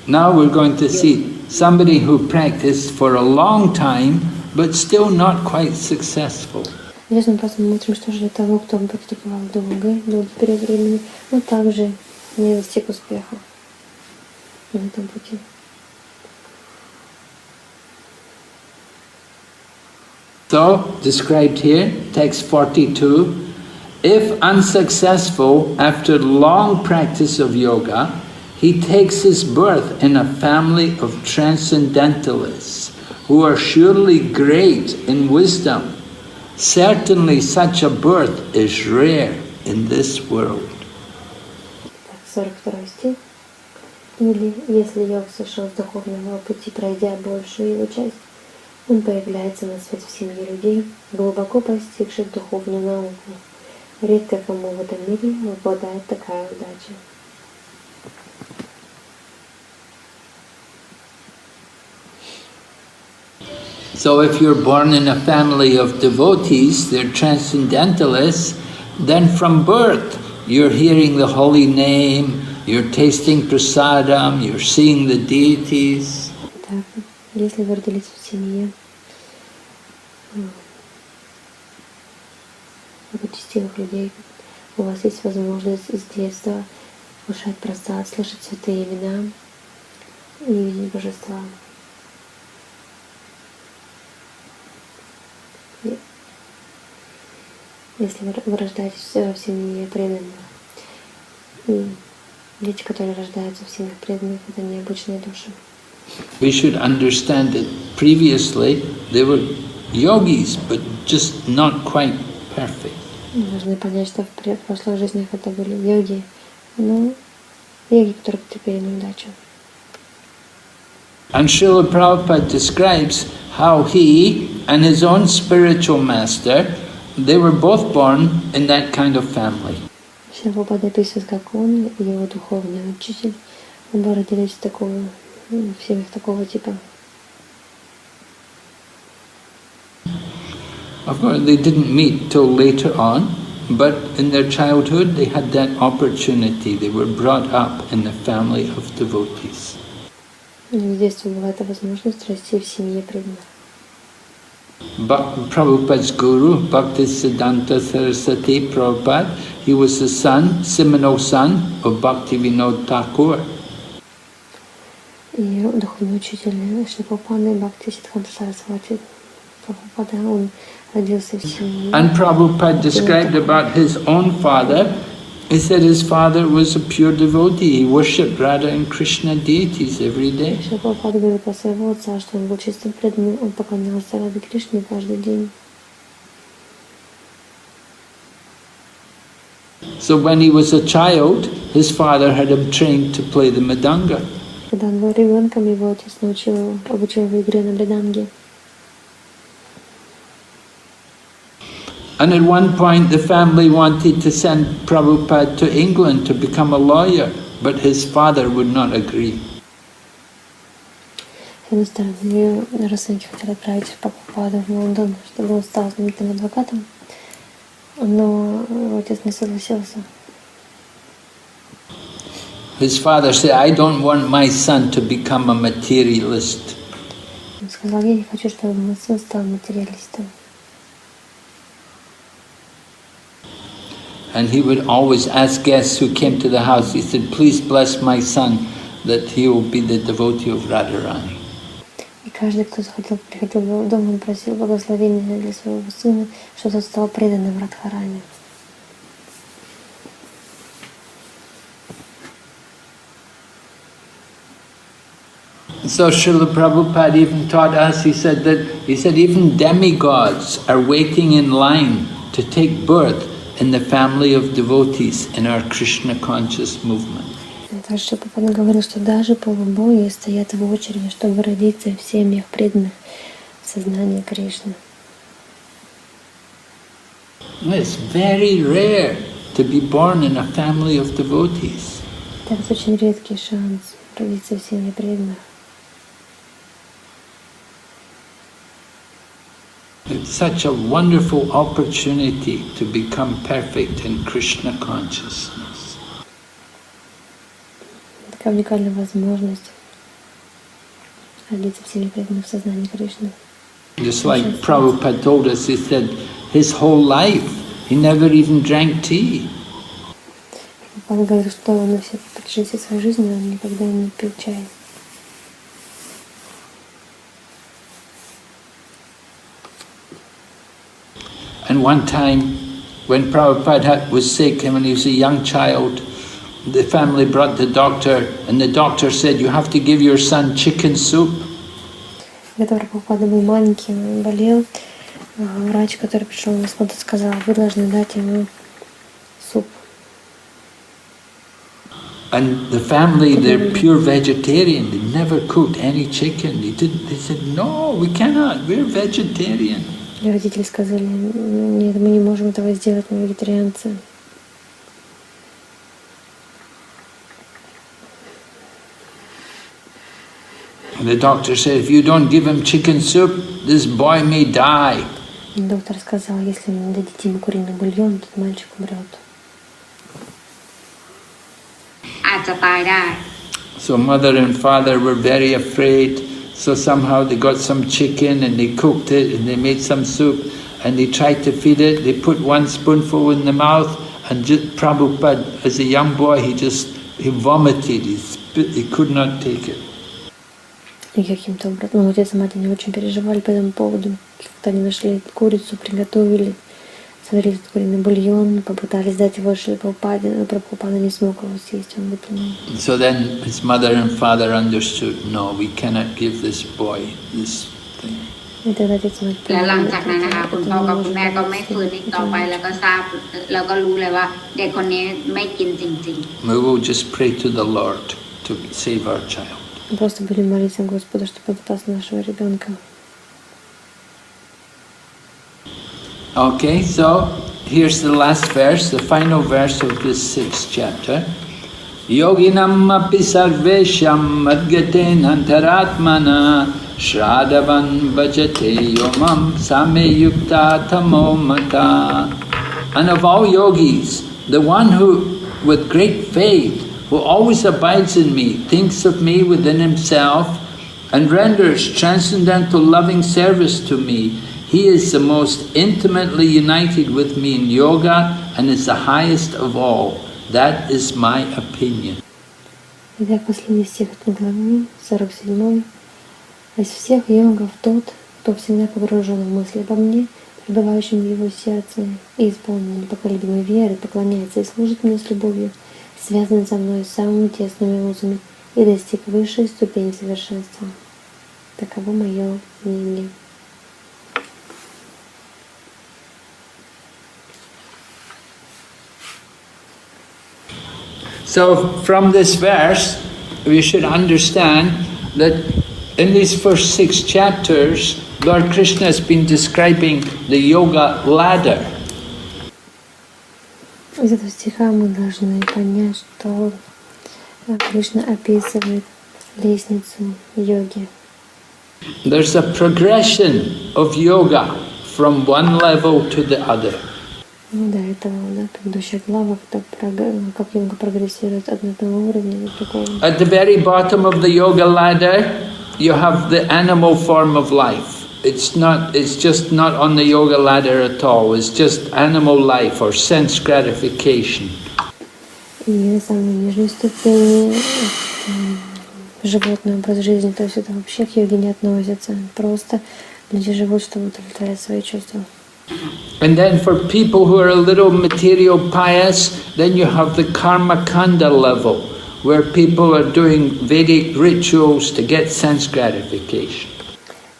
Now we're going to see somebody who practiced for a long time, but still not quite successful. Здесь мы посмотрим, что ждет того, кто практиковал долгий период времени, но также не достиг успеха на этом пути. So, described here, text 42, if unsuccessful after long practice of yoga, he takes his birth in a family of transcendentalists who are surely great in wisdom. Certainly such a birth is rare in this world. 42 стих. Или, если йог сошел с духовного пути, пройдя большую его часть, он появляется на свет в семье людей, глубоко постигших духовную науку. Редко кому в этом мире выпадает такая удача. So if you're born in a family of devotees, they're transcendentalists, then from birth you're hearing the holy name, you're tasting prasadam, you're seeing the deities. Так, если вы родились в семье благочестивых людей, у вас есть возможность с детства вкушать прасад, слышать святые имена и видеть божества. Если вы рождаетесь в семье преданных и Дети, которые рождаются в семьях преданных, это необычные души. We should understand that previously they were yogis, but just not quite perfect. Мы должны понять, что в прошлых жизнях это были йоги, но йоги, которые потерпели неудачу. And Srila Prabhupada describes how he and his own spiritual master, they were both born in that kind of family. Шрила Прабхупада описывает, как он и его духовный учитель оба родились в семьях такого типа. Of course, they didn't meet till later on, but in their childhood they had that opportunity. They were brought up in the family of devotees. В детстве была эта возможность расти в семье преданных. Prabhupada's guru, Bhaktisiddhanta Saraswati Prabhupada, he was the seminal son of Bhakti Vinod Thakur. И духовный учитель Шрила Прабхупады Бхактисиддханта Сарасвати Прабхупада, он родился в семье. And Prabhupada described about his own father. He said his father was a pure devotee. He worshipped Radha and Krishna deities every day. Шрила Прабхупада говорил про своего отца, что он был чистым преданным, он поклонялся Раде Кришне каждый день. So when he was a child, his father had him trained to play the mridanga. Когда он был ребенком, его отец обучил его игре на мриданге. And at one point the family wanted to send Prabhupada to England to become a lawyer, but his father would not agree. С одной стороны, Нарасимхи хотел отправить Прабхупаду в Лондон, чтобы он стал знаменитым адвокатом, но его отец не согласился. His father said, I don't want my son to become a materialist. Он сказал, я не хочу, чтобы мой сын стал материалистом. And he would always ask guests who came to the house, he said, please bless my son, that he will be the devotee of Radharani. И каждый, кто приходил в дом, он просил благословения для своего сына, что тот стал преданным Радхарани. So Srila Prabhupada even taught us, he said even demigods are waiting in line to take birth in the family of devotees in our Krishna conscious movement. Также Прабхупада говорил, что даже полубоги стоят в очереди, чтобы родиться в семьях преданных в сознании Кришны. It's very rare to be born in a family of devotees. Это очень редкий шанс родиться в семье преданных. It's such a wonderful opportunity to become perfect in Krishna consciousness. Такая уникальная возможность родиться в семье преданных в сознании Кришны. Just like Prabhupada told us, he said his whole life he never even drank tea. Прабхупада говорил, что он все протяжении своей жизни он никогда не пил чай. And one time, when Prabhupada was sick and when he was a young child, the family brought the doctor and the doctor said, you have to give your son chicken soup. Когда Прабхупада был маленький, он болел, врач, который пришел на осмотр, сказал, вы должны дать ему суп. And the family, they're pure vegetarian. They never cooked any chicken. They said, no, we cannot. We're vegetarian. И родители сказали, нет, мы не можем этого сделать, мы вегетарианцы. The doctor said, if you don't give him chicken soup, this boy may die. И доктор сказал, если не дадите ему куриный бульон, то мальчик умрет. So mother and father were very afraid. So somehow they got some chicken and they cooked it and they made some soup and they tried to feed it. They put one spoonful in the mouth and just Prabhupada, as a young boy, he vomited. He could not take it. И каким-то образом, отец и мать, они очень переживали по этому поводу. Когда они нашли курицу, приготовили, сварили куриный бульон, попытались дать его Шри Прабхупаде, но Прабхупада не смог его съесть, он выплюнул. So then his mother and father understood, no, we cannot give this boy this thing. И тогда отец и мать แล้วหลัง поняли, จากนั้นนะคะคุณพ่อกับคุณแม่ก็ไม่ฝืนอีกต่อไปแล้วก็ทราบแล้วก็รู้เลยว่าเด็กคนนี้ไม่กินจริง We will just pray to the Lord to save our child. Просто будем молиться Господу, чтобы спас нашего ребенка. Okay, so here's the last verse, the final verse of this 6th chapter. Yoginam api sarvesham adgaten antaratmana Shradhavan bhajate yomam same yukta tamo mata. And of all yogis, the one who, with great faith, who always abides in me, thinks of me within himself, and renders transcendental loving service to me, he is the most intimately united with me in yoga and is the highest of all. That is my opinion. Итак, последний стих этой главы, 47. Из всех йогов тот, кто всегда погружен в мысли обо мне, пребывающим в его сердце и исполненный непоколебимой веры, поклоняется и служит мне с любовью, связан со мной самыми тесными узами и достиг высшей ступени совершенства. Таково мое мнение. So from this verse, we should understand that in these first 6 chapters, Lord Krishna has been describing the yoga ladder. Из этого стиха мы должны понять, что Кришна описывает лестницу йоги. There's a progression of yoga from one level to the other. Ну да, это предыдущая глава, как йога прогрессирует от одного уровня до другого. At the very bottom of the yoga ladder, you have the animal form of life. It's just not on the yoga ladder at all. It's just animal life or sense gratification. И на самой нижней ступени животный образ жизни, то есть это вообще к йоге не относится. Просто люди живут, чтобы удовлетворять свои чувства. And then for people who are a little material pious, then you have the karma kanda level, where people are doing Vedic rituals to get sense gratification.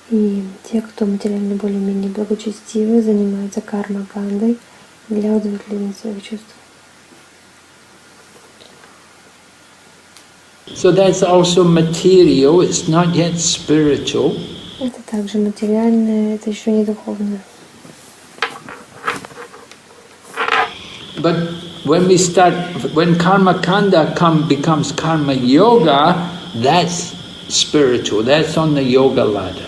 И те, кто материально более-менее благочестивы, занимаются карма-кандой для удовлетворения своих чувств. So that's also material, it's not yet spiritual. Это также материальное, это еще не духовное. But when karma kanda becomes karma yoga, that's spiritual, that's on the yoga ladder.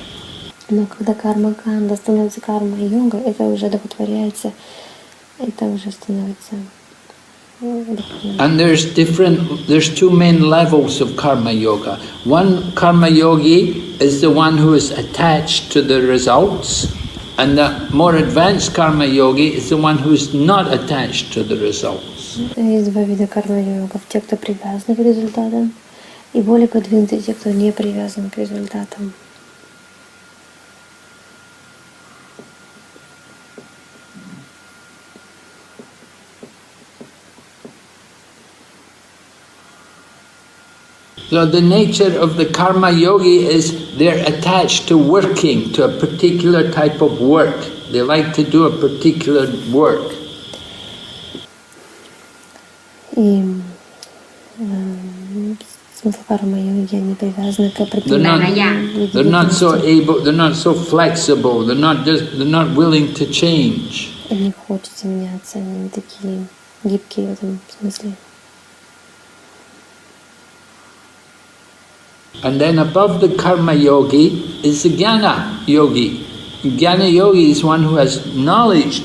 Но когда карма-канда становится карма-йога, это уже одухотворяется, это уже становится духовным. And there's 2 main levels of karma yoga. One karma yogi is the one who is attached to the results, and the more advanced karma yogi is the one who is not attached to the results. Есть 2 вида карма-йогов. Те, кто привязаны к результатам, и более продвинутые те, кто не привязан к результатам. So the nature of the karma yogi is they're attached to working, to a particular type of work. They like to do a particular work. И смысл карма-йоги, они привязаны к определенному. They're not so able, they're not so flexible, they're not willing to change. Им не хочется меняться, они не такие гибкие в этом смысле. And then above the karma yogi is the jnana yogi. Jnana yogi is one who has knowledge,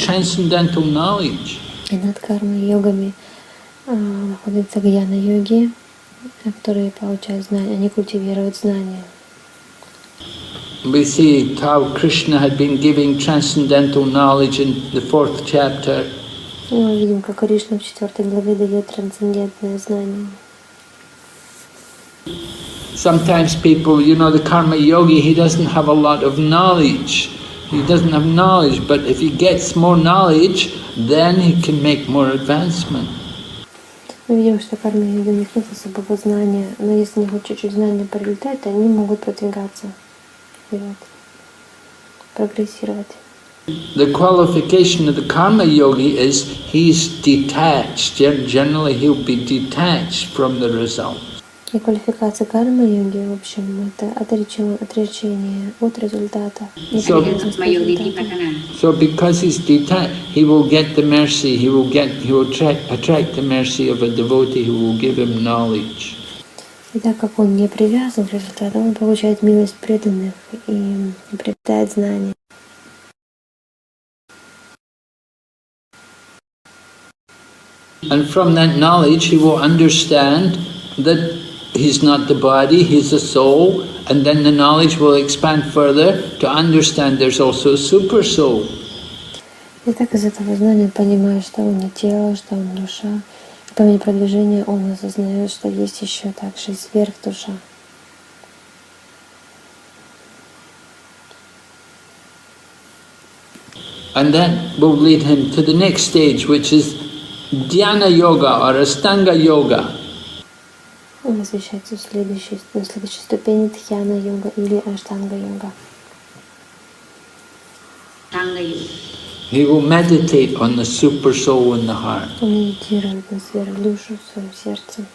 transcendental knowledge. И над карма-йогами находятся гьяна-йоги, которые получают знания, они культивируют знания. We see how Krishna had been giving transcendental knowledge in the 4th chapter. Мы видим, как Кришна в 4 главе дает трансцендентное знание. Sometimes people, the karma yogi, he doesn't have a lot of knowledge. He doesn't have knowledge, but if he gets more knowledge, then he can make more advancement. Мы видим, что карма-йоги, у них нет особого знания, но если они хоть чуть-чуть знания приобретают, они могут продвигаться вперед, прогрессировать. The qualification of the karma yogi is he's detached. Generally, he'll be detached from the result. И квалификация карма-йоги, в общем, это отречение от результата. So because he's detached, he will get the mercy. He will attract the mercy of a devotee who will give him knowledge. И так как он не привязан к результату, он получает милость преданных и приобретает знания. And from that knowledge, he will understand that he's not the body, he's a soul, and then the knowledge will expand further to understand there's also a super soul. И так из этого знания понимает, что он не тело, что он душа. И по мере продвижения он осознает, что есть еще также сверхдуша. And that will lead him to the next stage, which is Dhyana Yoga or Astanga Yoga. Он освещается на следующей ступени Дхьяна-йога или Аштанга-йога. He will meditate on the super soul in the heart. Он медитирует на сверхдушу в своем сердце.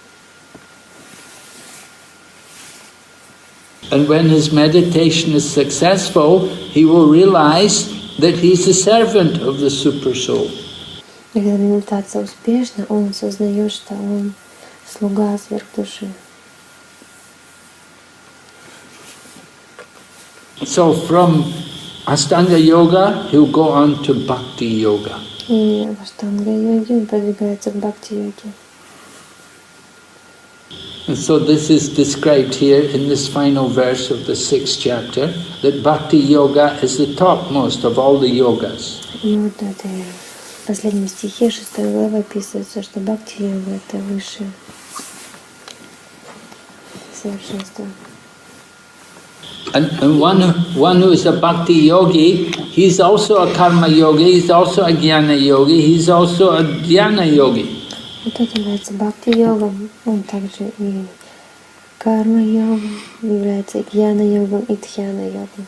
And when his meditation is successful, he will realize that he's a servant of the super soul. И когда медитация успешна, он осознает, что он слуга сверхдуши. So from Astanga Yoga, he'll go on to Bhakti Yoga. И в Аштанга-йоге он продвигается к Бхакти-йоге. And so this is described here in this final verse of the 6th chapter, that Bhakti Yoga is the topmost of all the yogas. И вот это в последнем стихе 6 главы описывается, что Бхакти-йога — это высшее совершенство. And one who is a Bhakti yogi, he's also a karma yogi, he's also a jnana yogi, he's also a dhyana yogi. Вот это является Бхакти-йогом, он также и карма-йогом, является и гьяна-йогом, и дхьяна-йогом.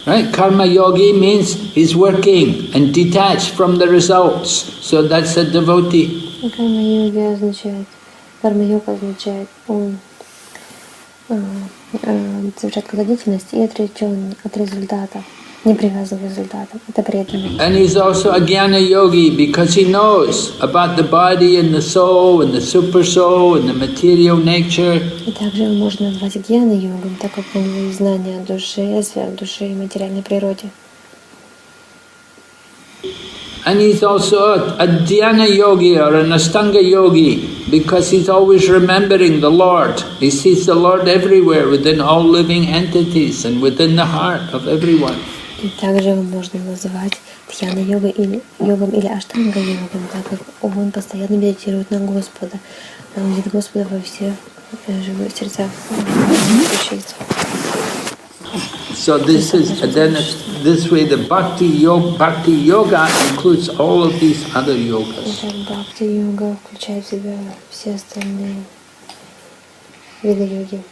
Right? Karma yogi means he's working and detached from the results. So that's a devotee. Карма-йога означает, он совершает какую-то деятельность и отречен от результата, не привязан к результату. Это преданный. And he's also a jnana yogi because he knows about the body and the soul and the super soul and the material nature. И также его можно назвать гьяна-йогом, так как у него есть знания о душе, сверхдуше и материальной природе. And he's also a dhyana yogi or an astanga yogi because he's always remembering the Lord. He sees the Lord everywhere within all living entities and within the heart of everyone. И также его можно называть дхьяна-йогой или йогом или аштанга-йогом, так как он постоянно медитирует на Господа. Он видит Господа во всех живых сердцах существ. So this is then this way the Bhakti yoga includes all of these other yogas. Бхакти-йога включает в себя все остальные виды йоги.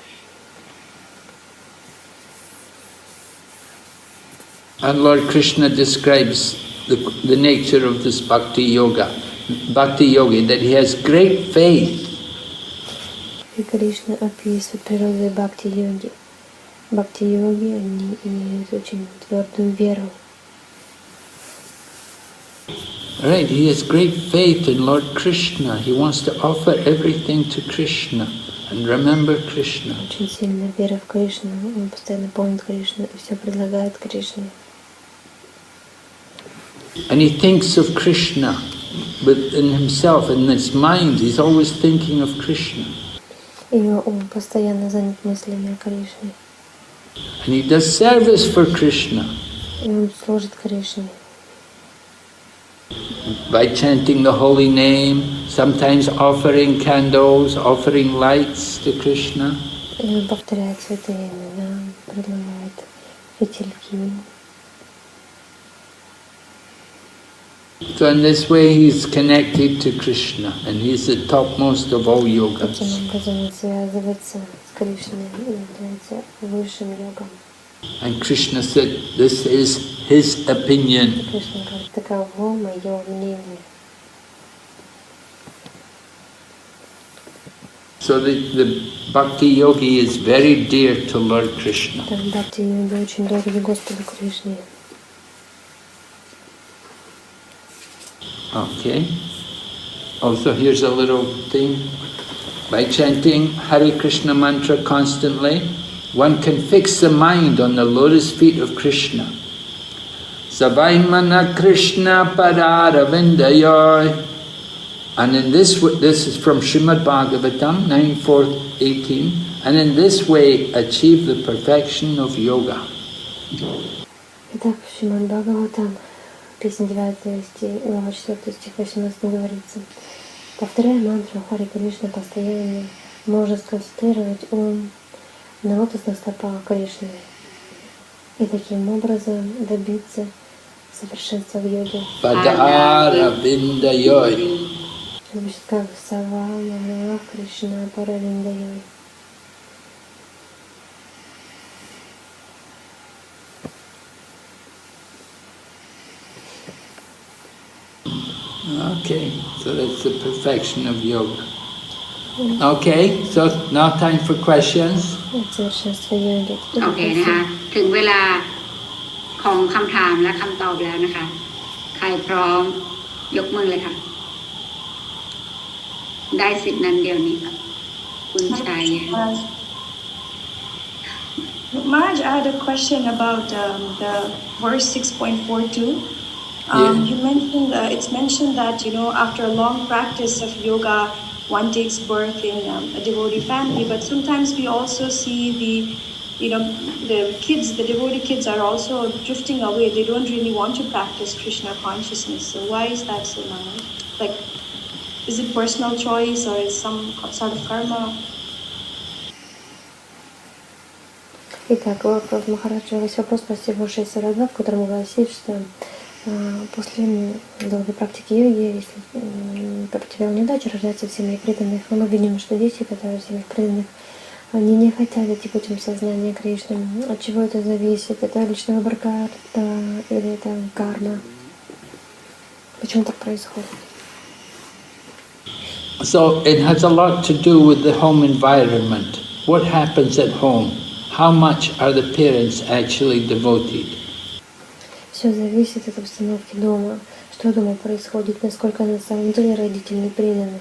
And Lord Krishna describes the nature of this Bhakti yogi, that he has great faith. И Кришна описывает природу бхакти-йоги. Бхакти-йоги, они имеют очень твердую веру. Right, he has great faith in Lord Krishna. He wants to offer everything to Krishna and remember Krishna. Очень сильная вера в Кришну. Он постоянно помнит Кришну и все предлагает Кришне. And he thinks of Krishna, but in himself, in his mind, he's always thinking of Krishna. И он постоянно занят мыслями о Кришне. And he does service for Krishna. И он служит Кришне. By chanting the holy name, sometimes offering candles, offering lights to Krishna. И он повторяет святые имена, предлагает фитильки. So in this way he's connected to Krishna and he's the topmost of all yogas. Таким образом он связывается с Кришной и является высшим йогом. And Krishna said, this is his opinion. Кришна говорит, таково мое мнение. So the Bhakti yogi is very dear to Lord Krishna. Бхакти йоги очень дороги Господу Кришне. Okay. Also here's a little thing. By chanting Hare Krishna mantra constantly, one can fix the mind on the lotus feet of Krishna. Savaimana Krishna Pararavindayoy. And in this is from Srimad Bhagavatam 9.4.18. And in this way achieve the perfection of yoga. Итак, в Шримад Бхагаватам, песня 9 стих, глава 4 стих 18 говорится: повторяя мантру Харе Кришна постоянно, можно сконцентрировать ум на лотосных стопах Кришны и таким образом добиться совершенства в йоге. Параравиндаyoy. Звучит как Савамана Кришна Паравиндаyoy. Okay, so that's the perfection of yoga. Okay, so now time for questions. совершенство йоги. โอเคนะคะถึงเวลาของคำถามและคำตอบแล้วนะคะใครพร้อมยกมือเลยค่ะได้สิทธิ์นั้นเดียวนี้ค่ะคุณชัย Maharaj, I had a question about the verse 6.42. You mentioned, it's mentioned that, after a long practice of yoga, one takes birth in a devotee family, but sometimes we also see the kids, the devotee kids are also drifting away. They don't really want to practice Krishna consciousness. So why is that so, Maharaj? Like, is it personal choice or is some sort of karma? Итак, вопрос Махараджа. Есть вопрос по стиху 6.42, в котором гласит, что после долгой практики йоги, если потерпел неудачу, рождаются в семье преданных. Но мы видим, что дети, которые в семьях преданных, они не хотят идти путем сознания Кришны. От чего это зависит? Это личный выбор или это карма? Почему так происходит? So it has a lot to do with the home environment. What happens at home? How much are the parents actually devoted? Все зависит от обстановки дома. Что дома происходит, насколько на самом деле родители преданы.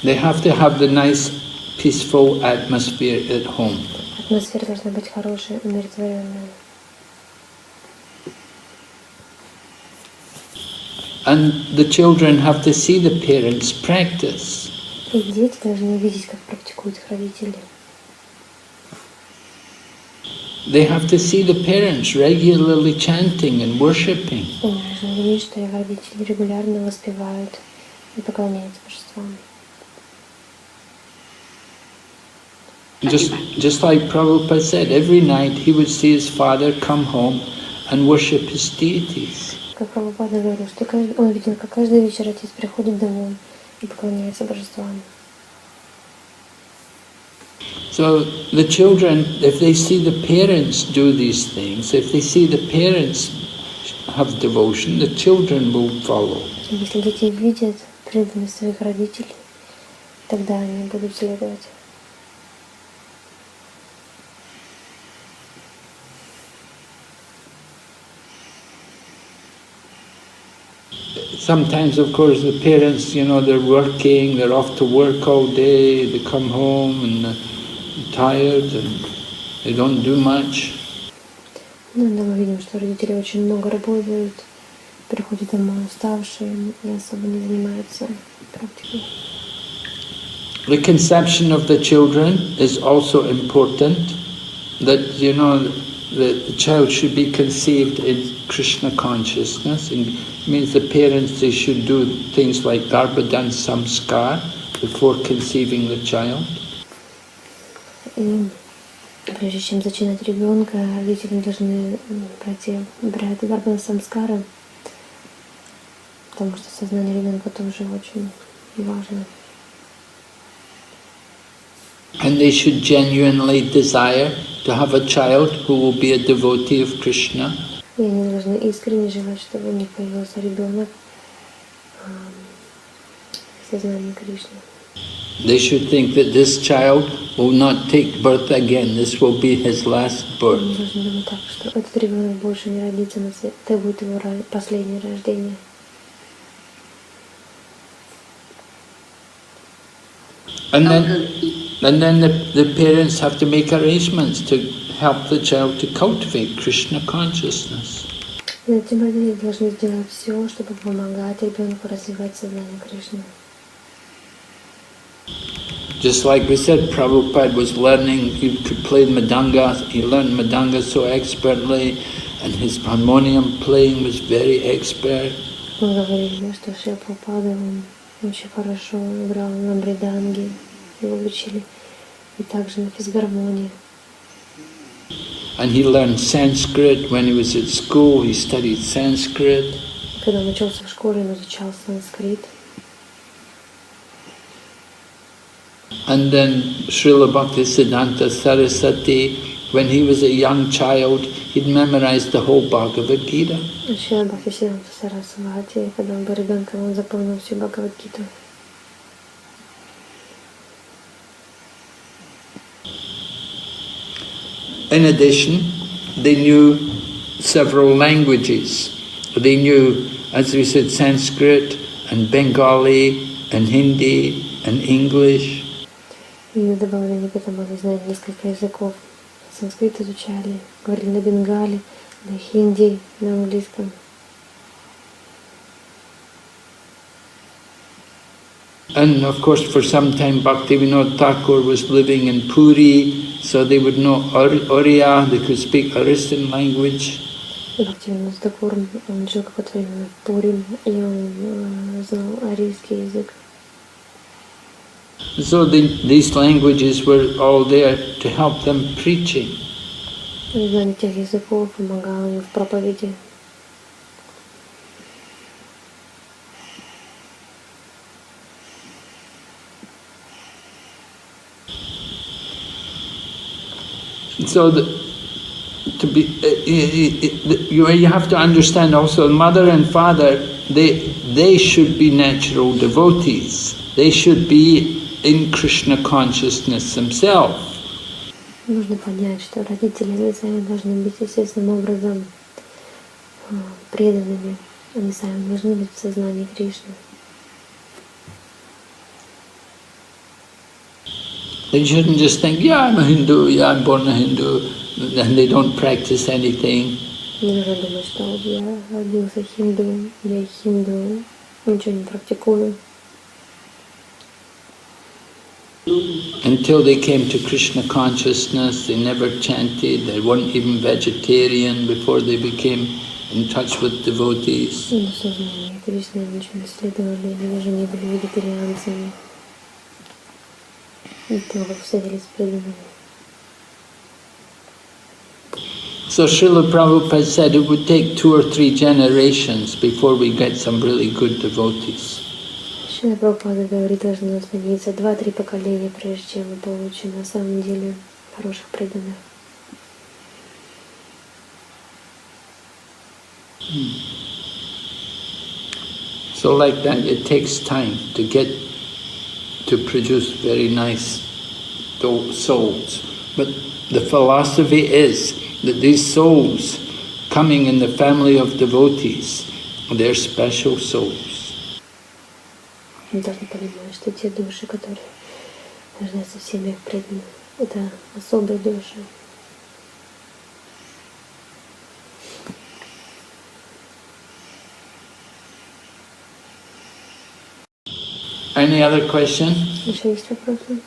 They have to have the nice, peaceful atmosphere at home. Атмосфера должна быть хорошая, умиротворенная. And the children have to see the parents practice. И дети должны видеть, как практикуют их родители. They have to see the parents regularly chanting and worshipping. Они должны видеть, что их родители регулярно воспевают и поклоняются божествам. Just like Prabhupada said, every night he would see his father come home and worship his deities. Как Прабхупада говорил, что он видел, как каждый вечер отец приходит домой и поклоняется божествам. So the children, if they see the parents do these things, if they see the parents have devotion, the children will follow. Если дети видят преданность своих родителей, тогда они будут следовать. Sometimes, of course, the parents, they're working, they're off to work all day, they come home and they're tired and they don't do much. Иногда мы видим, что родители очень много работают, приходят домой уставшие и особо не занимаются практикой. The conception of the children is also important, that, the child should be conceived in Krishna consciousness. It means the parents, they should do things like Garbhadan Samskar before conceiving the child. И Прежде чем зачинать ребенка, родители должны пройти обряд гарбана самскара, потому что сознание ребенка тоже очень важно. And they should genuinely desire to have a child who will be a devotee of Krishna. И они должны искренне желать, чтобы у них появился ребенок в сознании Кришны. They should think that this child will not take birth again. This will be his last birth. Они должны думать так, что этот ребенок больше не родится на свет. Это будет его последнее рождение. And then the parents have to make arrangements to help the child to cultivate Krishna consciousness. Затем родители должны сделать все, чтобы помогать ребенку развивать сознание Кришны. Just like we said, Prabhupada was learning, he could play Madanga, he learned Madanga so expertly, and his harmonium playing was very expert. Мы говорили, что Шрила Прабхупада, он очень хорошо играл на мриданге, его учили, и также на физгармонии. And he learned Sanskrit when he was at school, he studied Sanskrit. Когда он учился в школе, он изучал санскрит. And then Srila Bhaktisiddhanta Saraswati, when he was a young child, he'd memorized the whole Bhagavad-gita. Шрила Бхактисиддханта Сарасвати, когда он был ребенком, он запомнил всю Бхагавад-гиту. In addition, they knew several languages. They knew, as we said, Sanskrit and Bengali and Hindi and English. И на добавление к этому они знали несколько языков. Санскрит изучали, говорили на бенгале, на хинди, на английском. And of course, for some time, Bhaktivinoda Thakur was living in Puri, so they would know Oriya, they could speak Arisan language. И Бхактивинода Тхакур, он жил какое-то время в Пури, и он знал арийский язык. So these languages were all there to help them preaching. И знание тех языков помогало им в проповеди. So you have to understand also, mother and father, they should be natural devotees. They should be in Krishna consciousness themselves. Нужно понять, что родители они сами должны быть естественным образом преданными. Они сами должны быть в сознании Кришны. They shouldn't just think, yeah, I'm a Hindu, yeah, I'm born a Hindu, and they don't practice anything. Не нужно думать, что вот я родился хинду, я хинду, ничего не практикую. Until they came to Krishna consciousness, they never chanted, they weren't even vegetarian before they became in touch with devotees. И в сознании Кришны ничего не следовали, они даже не были вегетарианцами. И только встретились с преданными. So Srila Prabhupada said it would take 2 or 3 generations before we get some really good devotees. Шрила Прабхупада говорит, должно остановиться 2-3 поколения, прежде чем мы получим на самом деле хороших преданных. So like that, it takes time to produce very nice souls. But the philosophy is that these souls coming in the family of devotees, they're special souls. Мы должны понимать, что те души, которые рождаются в семьях преданных, это особые души. Any other question? Еще есть вопросы?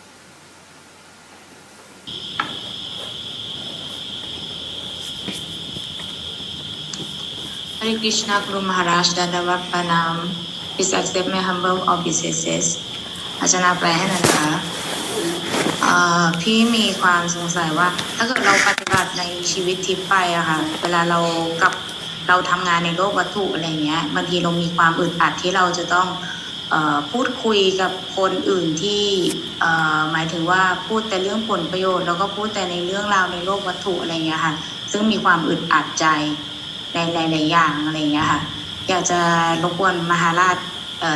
Hare Krishna, Guru Maharaj, Dandavat Pranam. Please accept my humble obeisances. Ajahn Abhay Nanda. พี่มีความสงสัยว่าถ้าเกิดเราปฏิบัติในชีวิตทิพย์ไปอะค่ะเวลาเราทำงานในโลกวัตถุอะไรเงี้ยบางทีเรามีความอึดอัดที่เราจะต้องพูดคุยกับคนอื่นที่หมายถึงว่าพูดแต่เรื่องผลประโยชน์แล้วก็พูดแต่ในเรื่องราวในโลกวัตถุอะไรเงี้ยค่ะซึ่งมีความอึดอัดใจในหลายๆอย่างอะไรเงี้ยค่ะอยากจะรบกวนมหาราช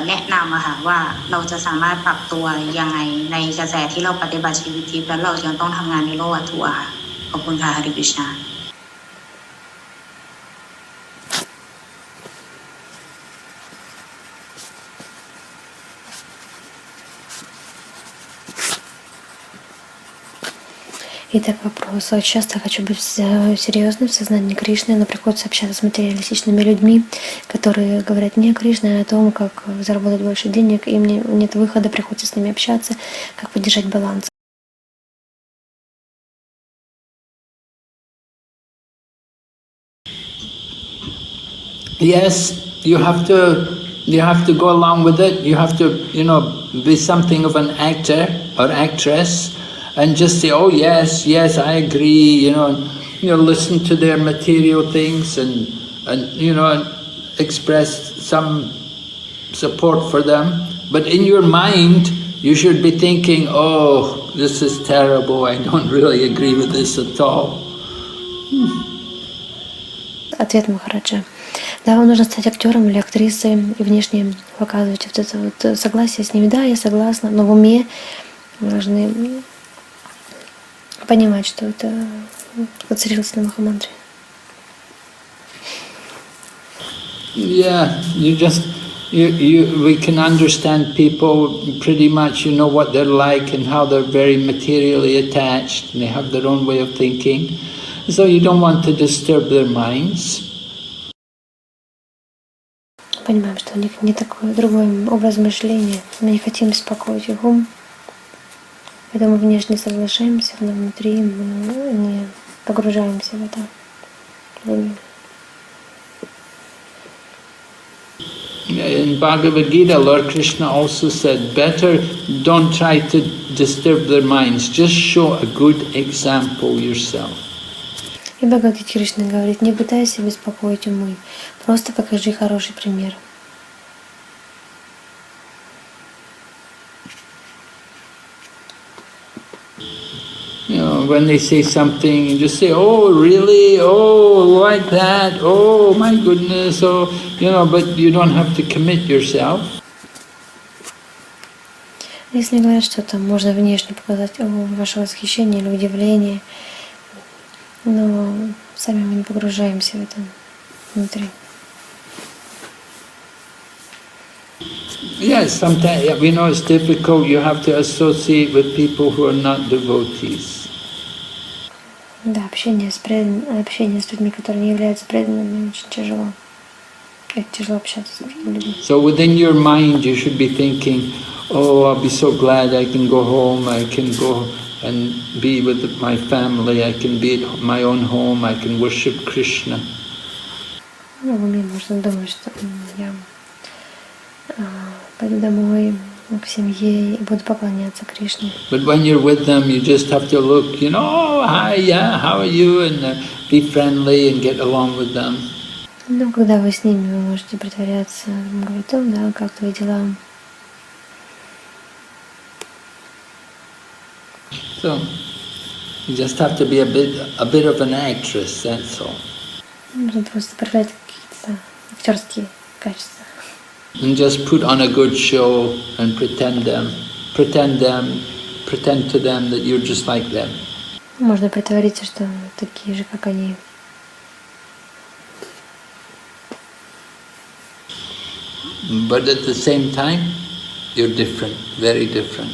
แนะนำอะค่ะว่าเราจะสามารถปรับตัวยังไงในกระแสที่เราปฏิบัติชีวิตทิพย์แล้วเรายังต้องทำงานในโลกวัตถุอะค่ะขอบคุณค่ะฮาริคริชนาИтак, вопрос. Вот часто хочу быть серьезным в сознании Кришны, но приходится общаться с материалистичными людьми, которые говорят мне Кришна о том, как заработать больше денег, и мне нет выхода, приходится с ними общаться, как поддержать баланс. Yes, you have to go along with it. You have to, be something of an actor or actress. And just say, oh yes, I agree, listen to their material things and express some support for them. But in your mind, you should be thinking, oh, this is terrible, I don't really agree with this at all. Ответ Махараджа. Да, вам нужно стать актером или актрисой и внешне показывать вот это вот согласие с ними. Да, я согласна, но в уме вы должны понимать, что это воцарился на Махамантре. Yeah, we can understand people pretty much, what they're like and how they're very materially attached and they have their own way of thinking. So you don't want to disturb their minds. Понимаем, что у них не такой другой образ мышления. Мы не хотим беспокоить их ум. Поэтому внешне соглашаемся, но внутри мы не погружаемся в это. In Bhagavad-gita, Lord Krishna also said, better don't try to disturb their minds, just show a good example yourself. И Бхагавад-гите Кришна говорит, не пытайся беспокоить умы, просто покажи хороший пример. When they say something, you just say, oh, really? Oh, like that? Oh, my goodness. Oh, but you don't have to commit yourself. Если говорят что-то, можно внешне показать ваше восхищение или удивление, но сами мы не погружаемся в это внутри. Yes, sometimes, it's difficult. You have to associate with people who are not devotees. Да, общение с людьми, которые не являются преданными, очень тяжело. Это тяжело общаться с другими людьми. So within your mind you should be thinking, oh, I'll be so glad I can go home, I can go and be with my family, I can be at my own home, I can worship Krishna. В уме можно думать, что я пойду домой к семье и буду поклоняться Кришне. But when you're with them, you just have to look, oh, hi, yeah, how are you? And be friendly and get along with them. Ну, когда вы с ними, вы можете притворяться, говорить, да, как твои дела? So, you just have to be a bit of an actress, that's all. Нужно просто проявлять какие-то актерские качества. And just put on a good show and pretend to them that you're just like them. Можно притвориться, что такие же, как они. But at the same time, you're different, very different.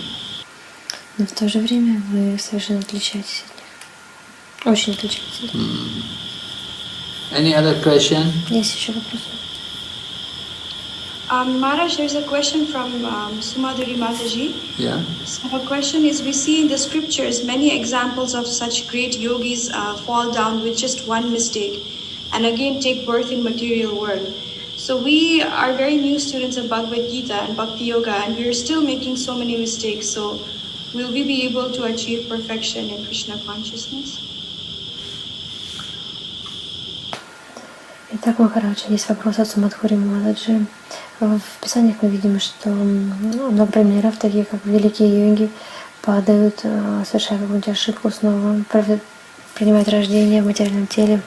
Но в то же время вы совершенно отличаетесь от них. Очень отличаетесь от них. Any other question? Есть еще вопросы? Maharaj, there's a question from Sumaduri Mataji. Yeah. So her question is, we see in the scriptures many examples of such great yogis fall down with just one mistake and again take birth in material world. So we are very new students of Bhagavad-gita and Bhakti Yoga and we are still making so many mistakes. So will we be able to achieve perfection in Krishna consciousness? Итак, Махарадж, есть вопрос от Сумадхури Махараджи. В Писаниях мы видим, что много примеров, такие как великие йоги, падают, совершая какую-нибудь ошибку, снова принимают рождение в материальном теле.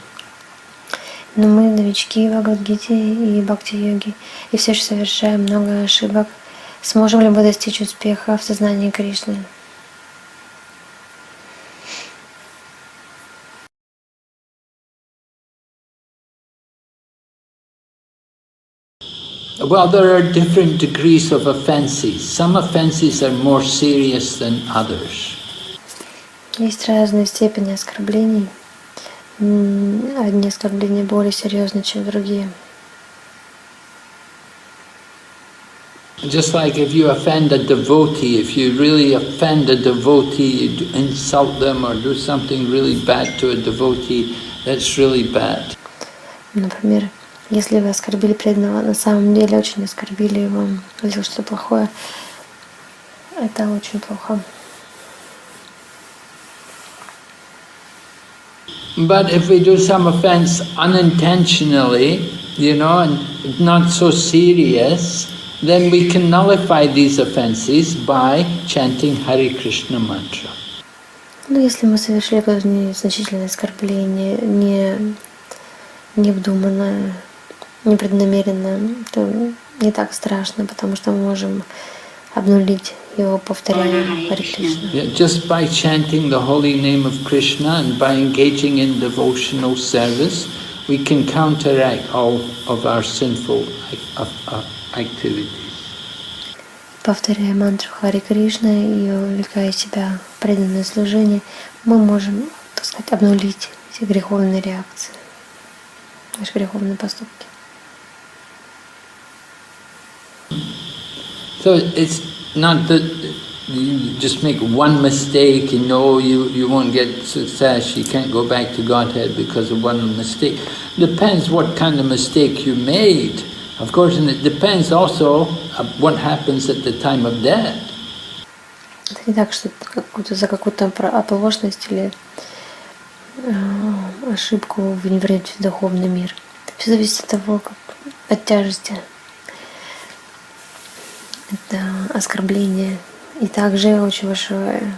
Но мы новички в Бхагавад-гите и Бхакти-йоги, и все же совершаем много ошибок. Сможем ли мы достичь успеха в сознании Кришны? Well, there are different degrees of offenses. Some offenses are more serious than others. Есть разные степени оскорблений. Одни оскорбления более серьезны, чем другие. Just like if you offend a devotee, if you really offend a devotee, you insult them or do something really bad to a devotee, that's really bad. Например, если вы оскорбили преданного, на самом деле очень оскорбили его, сделали что-то плохое, это очень плохо. But if we do some offense unintentionally, and not so serious, then we can nullify these offenses by chanting Hare Krishna mantra. Но если мы совершили какое-то незначительное оскорбление, необдуманно, непреднамеренно, то не так страшно, потому что мы можем обнулить его, повторяя Харе Кришна. Just by chanting the holy name of Krishna and by engaging in devotional service, we can counteract all of our sinful activities. Повторяя мантру Харе Кришна и увлекая себя в преданное служение, мы можем, так сказать, обнулить все греховные реакции, наши греховные поступки. So it's not that you just make one mistake, you won't get success, you can't go back to Godhead because of one mistake. Depends what kind of mistake you made. Of course, and it depends also what happens at the time of death. Это не так, что за какую-то оплошность или ошибку вы не войдете в духовный мир. Все зависит от того, от тяжести. Это оскорбление. И также очень большое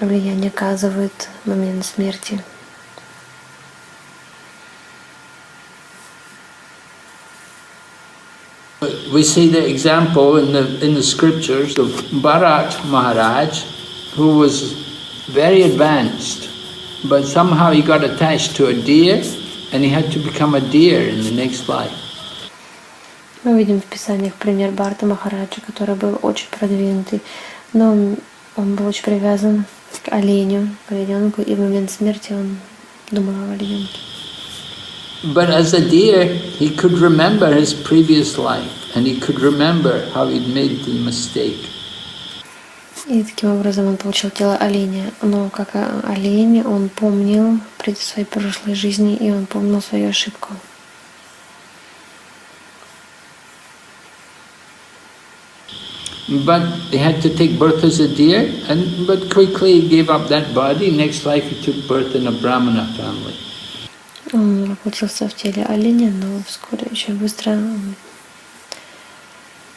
влияние оказывает момент смерти. We see the example in the scriptures of Bharat Maharaj, who was very advanced, but somehow he got attached to a deer, and he had to become a deer in the next life. Мы видим в Писаниях пример Бхарата Махараджа, который был очень продвинутый, но он был очень привязан к олененку, и в момент смерти он думал о олененке. But as a deer, he could remember his previous life, and he could remember how he'd made the mistake. И таким образом он получил тело оленя, но как олень он помнил своей прошлой жизни, и он помнил свою ошибку. But he had to take birth as a deer, but quickly he gave up that body. Next life he took birth in a Brahmana family. Он воплотился в теле оленя, но вскоре, очень быстро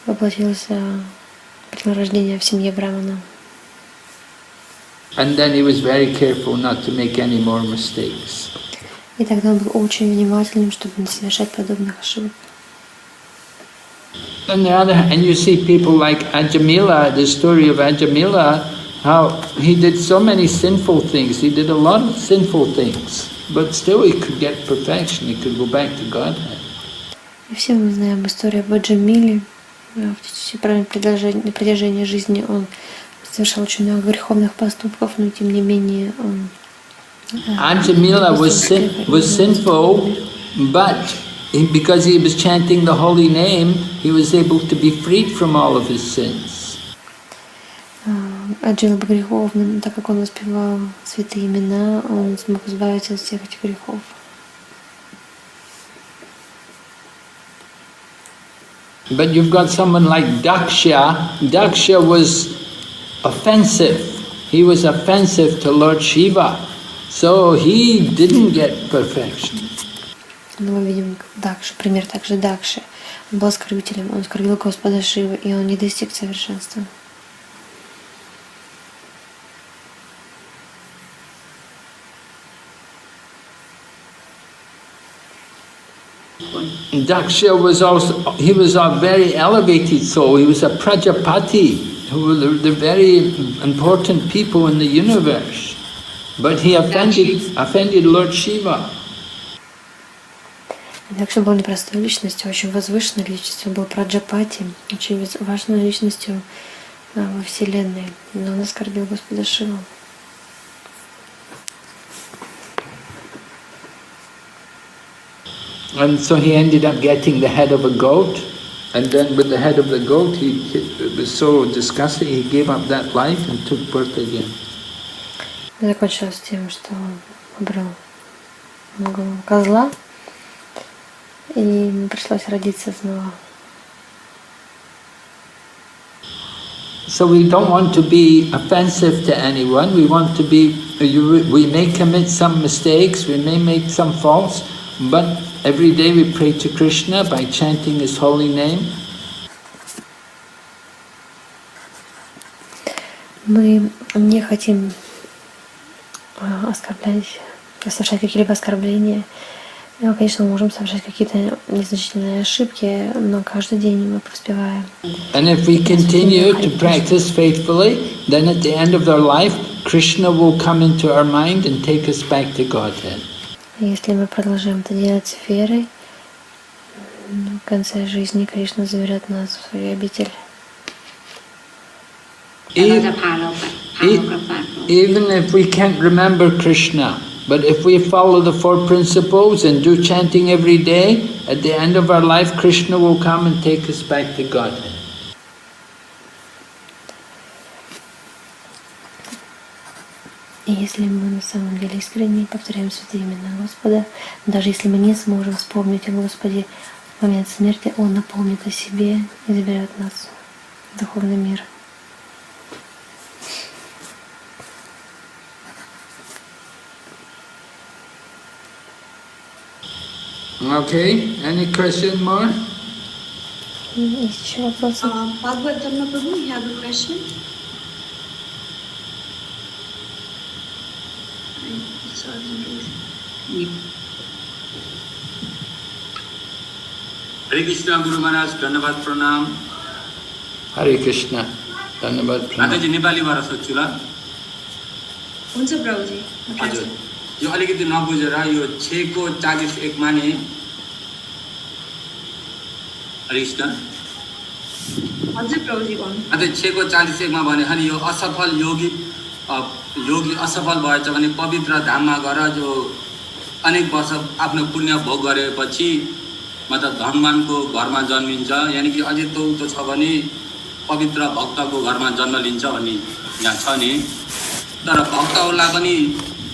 воплотился, принял рождение в семье Брамана. And then he was very careful not to make any more mistakes. И тогда он был очень внимательным, чтобы не совершать подобных ошибок. On the other hand, you see people like Ajamila, the story of Ajamila, how he did so many sinful things. He did a lot of sinful things, but still he could get perfection. He could go back to Godhead. И все мы знаем историю об Аджамиле. В протяжении жизни он совершал очень много греховных поступков, но тем не менее он... Ajamila was sinful, but because he was chanting the holy name, he was able to be freed from all of his sins. Аджил был греховным, но так как он воспевал святые имена, он смог избавиться от всех этих грехов. But you've got someone like Daksha. Daksha was offensive. he was offensive to Lord Shiva, so he didn't get perfection. Но мы видим Дакшу, пример также Дакши. Он был оскорбителем, он оскорбил Господа Шивы, и он не достиг совершенства. Daksha was also, he was a very elevated soul. He was a Prajapati, who were the very important people in the universe. But he offended Lord Shiva. Дакша был непростой личностью, очень возвышенной личностью. Он был Праджапати, очень важной личностью во Вселенной. Но он оскорбил Господа Шиву. And so he ended up getting the head of a goat, and then with the head of the goat, it was so disgusting, he gave up that life and took birth again. Закончилось тем, что он выбрал голову козла, и ему пришлось родиться снова. So we don't want to be offensive to anyone. We want to be. We may commit some mistakes. We may make some faults, but every day we pray to Krishna by chanting His holy name. Мы не хотим совершать какие-либо оскорбления. Конечно, мы можем совершать какие-то незначительные ошибки, но каждый день мы преуспеваем. And if we continue to practice faithfully, then at the end of our life, Krishna will come into our mind and take us back to Godhead. Если мы продолжаем это делать с верой, в конце жизни Кришна заберет нас в свою обитель. Even if we can't remember Krishna, but if we follow the 4 principles and do chanting every day, at the end of our life, Krishna will come and take us back to Godhead. И если мы на самом деле искренне повторяем святые имена Господа, даже если мы не сможем вспомнить о Господе в момент смерти, Он напомнит о себе и заберет нас в духовный мир. Okay, any question more? Есть еще вопросы? Bhagavad-gita Prabhu, you have a question? Hare Krishna, Guru Maharaj, धन्यवाद प्रणाम. Hare Krishna, धन्यवाद प्रणाम. माताजी नेपालीबाट सोध्छु ल. हुन्छ प्रभुजी. हजुर. यो अलिकति नबुझेर यो 6 को 41 माने हरे कृष्ण. हजुर प्रभुजी भन्नु. अझै 6 को 41 मा भने अनि यो असफल योगी असफल भएछ भने पवित्र धाममा गएर जो अनेक वर्ष आफ्नो पुण्य भोग गरेपछि मतलब धनवानको घरमा जन्मिन्छ, यानी कि अझै त छ भने पवित्र भक्तको घरमा जन्म लिन्छ भन्ने यहाँ छ नि. तर भक्तहरूलाई पनि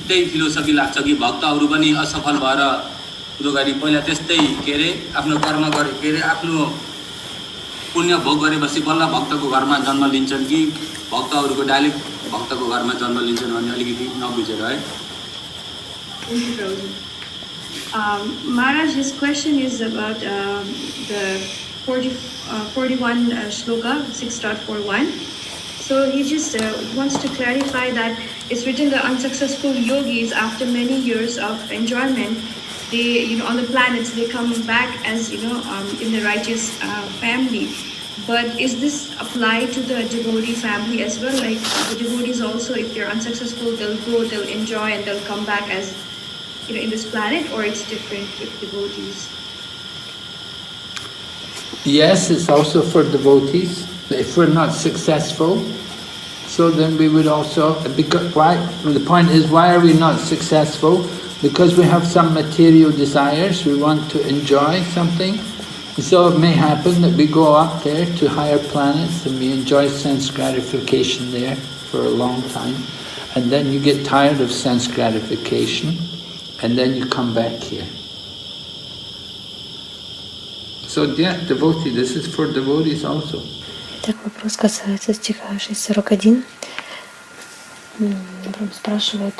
त्यही फिलोसफी लाग्छ कि भक्तहरू पनि असफल भएर उदोगाडी पहिला त्यस्तै के अरे आफ्नो कर्म गरे के अरे आफ्नो पुण्य भोग गरेपछि बल्ल भक्तको घरमा जन्म लिन्छन् कि भक्तहरूको डाइरेक्ट भक्तको घरमा जन्म लिन्छन् भन्ने अलिकति नबुझेर है. Maharaj, his question is about the 41 shloka 6.41. So he just wants to clarify that it's written that unsuccessful yogis, after many years of enjoyment, they, on the planets, they come back as, in the righteous family. But is this applied to the devotee family as well? Like the devotees also, if they're unsuccessful, they'll go, they'll enjoy, and they'll come back as, in this planet, or it's different with devotees? Yes, it's also for devotees. If we're not successful, so then we would also, because the point is, why are we not successful? Because we have some material desires, we want to enjoy something. So it may happen that we go up there to higher planets and we enjoy sense gratification there for a long time. And then you get tired of sense gratification and then you come back here. So yeah, devotee, this is for devotees also. Так, вопрос касается стиха 6.41. спрашивает,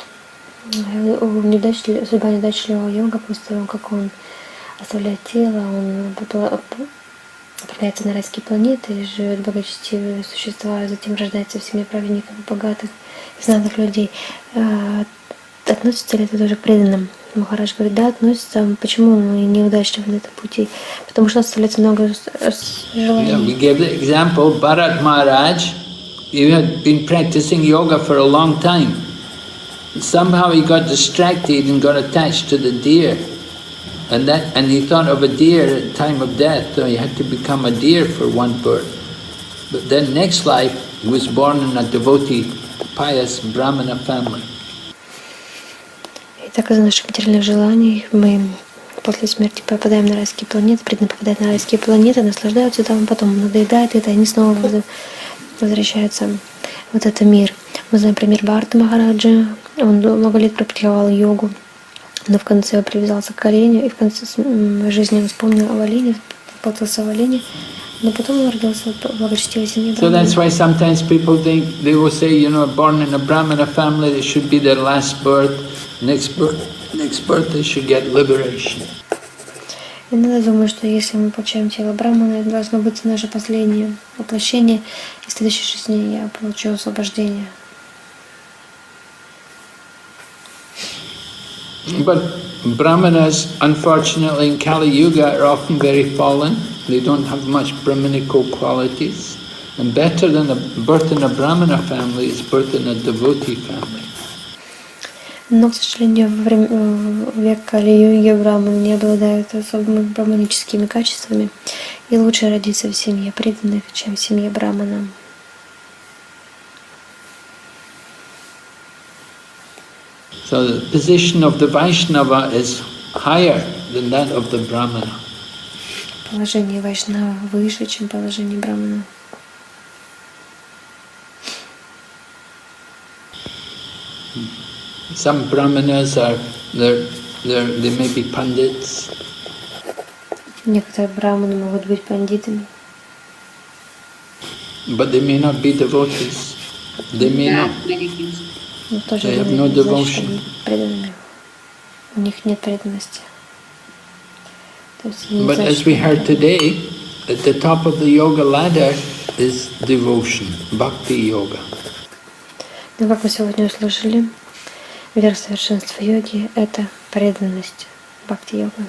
судьба неудачливого йога после того, как он оставляет тело, он отправляется на райские планеты и живет благочестивые существа, а затем рождается в семье праведников, богатых, знатных людей. Относится ли это тоже к преданным? Махарадж говорит, да, относится. Почему мы неудачливы на этом пути? Потому что оставляется много желаний. Yeah, we gave the example, Bharat Maharaj, he had been practicing yoga for a long time. Somehow he got distracted and got attached to the deer. And he thought of a deer at the time of death, so he had to become a deer for one birth. But then next life, he was born in a devotee, pious Brahmana family. И так из наших материальных желаний мы после смерти попадаем на райские планеты, преданные попадают на райские планеты, наслаждаются там, потом надоедает это, и они снова возвращаются в вот этот мир. Мы знаем пример Бхарты Махараджа, он много лет практиковал йогу, но в конце привязался к оленю, и в конце жизни он вспомнил об олене, поплатился в олене, но потом он родился в благочестивой семье. So that's why sometimes people think, they will say, you know, born in a Brahmana family, this should be their last birth, next birth they should get liberation. Иногда думаю, что если мы получаем тело Брахмана, это должно быть наше последнее воплощение, и в следующей жизни я получу освобождение. But Brahmanas, unfortunately, in Kali Yuga are often very fallen. They don't have much Brahmanical qualities. And better than a birth in a Brahmana family is birth in a devotee family. Но, к сожалению, в век Кали-юги Брахманы не обладают особыми брахманическими качествами. И лучше родиться в семье преданных, чем в семье Брахмана. So the position of the Vaishnava is higher than that of the Brahmana. Положение Вайшнава выше, чем положение Брахмана. Some Brahmanas they may be pandits. Некоторые Брахманы могут быть пандитами. But they may not be devotees. They may not. Но тоже They have no devotion. Преданными. У них нет преданности. But as we heard today, at the top of the yoga ladder is devotion, Bhakti yoga. Но как мы сегодня услышали, верх совершенства йоги — это преданность, бхакти-йога.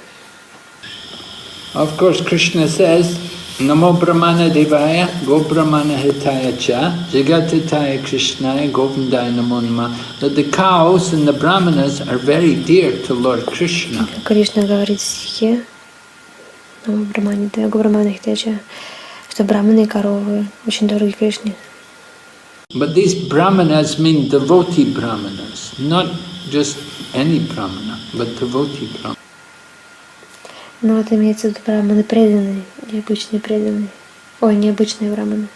Of course, Krishna says, Namo Brahmana Devaya, Go Brahmana Hitaya Cha, Jagat Hitaya Krishnaya, Govindaya Namo Nama. That the cows and the Brahmanas are very dear to Lord Krishna. Кришна говорит в стихе, Намо Брахмане Девая, Го Брахмана Хитая Ча, что браманы и коровы очень дороги Кришне. But these Brahmanas mean devotee Brahmanas, not just any Brahmana, but devotee Brahmanas. Но вот имеется в виду браманы преданные, необычные преданные. Ой, необычные браманы.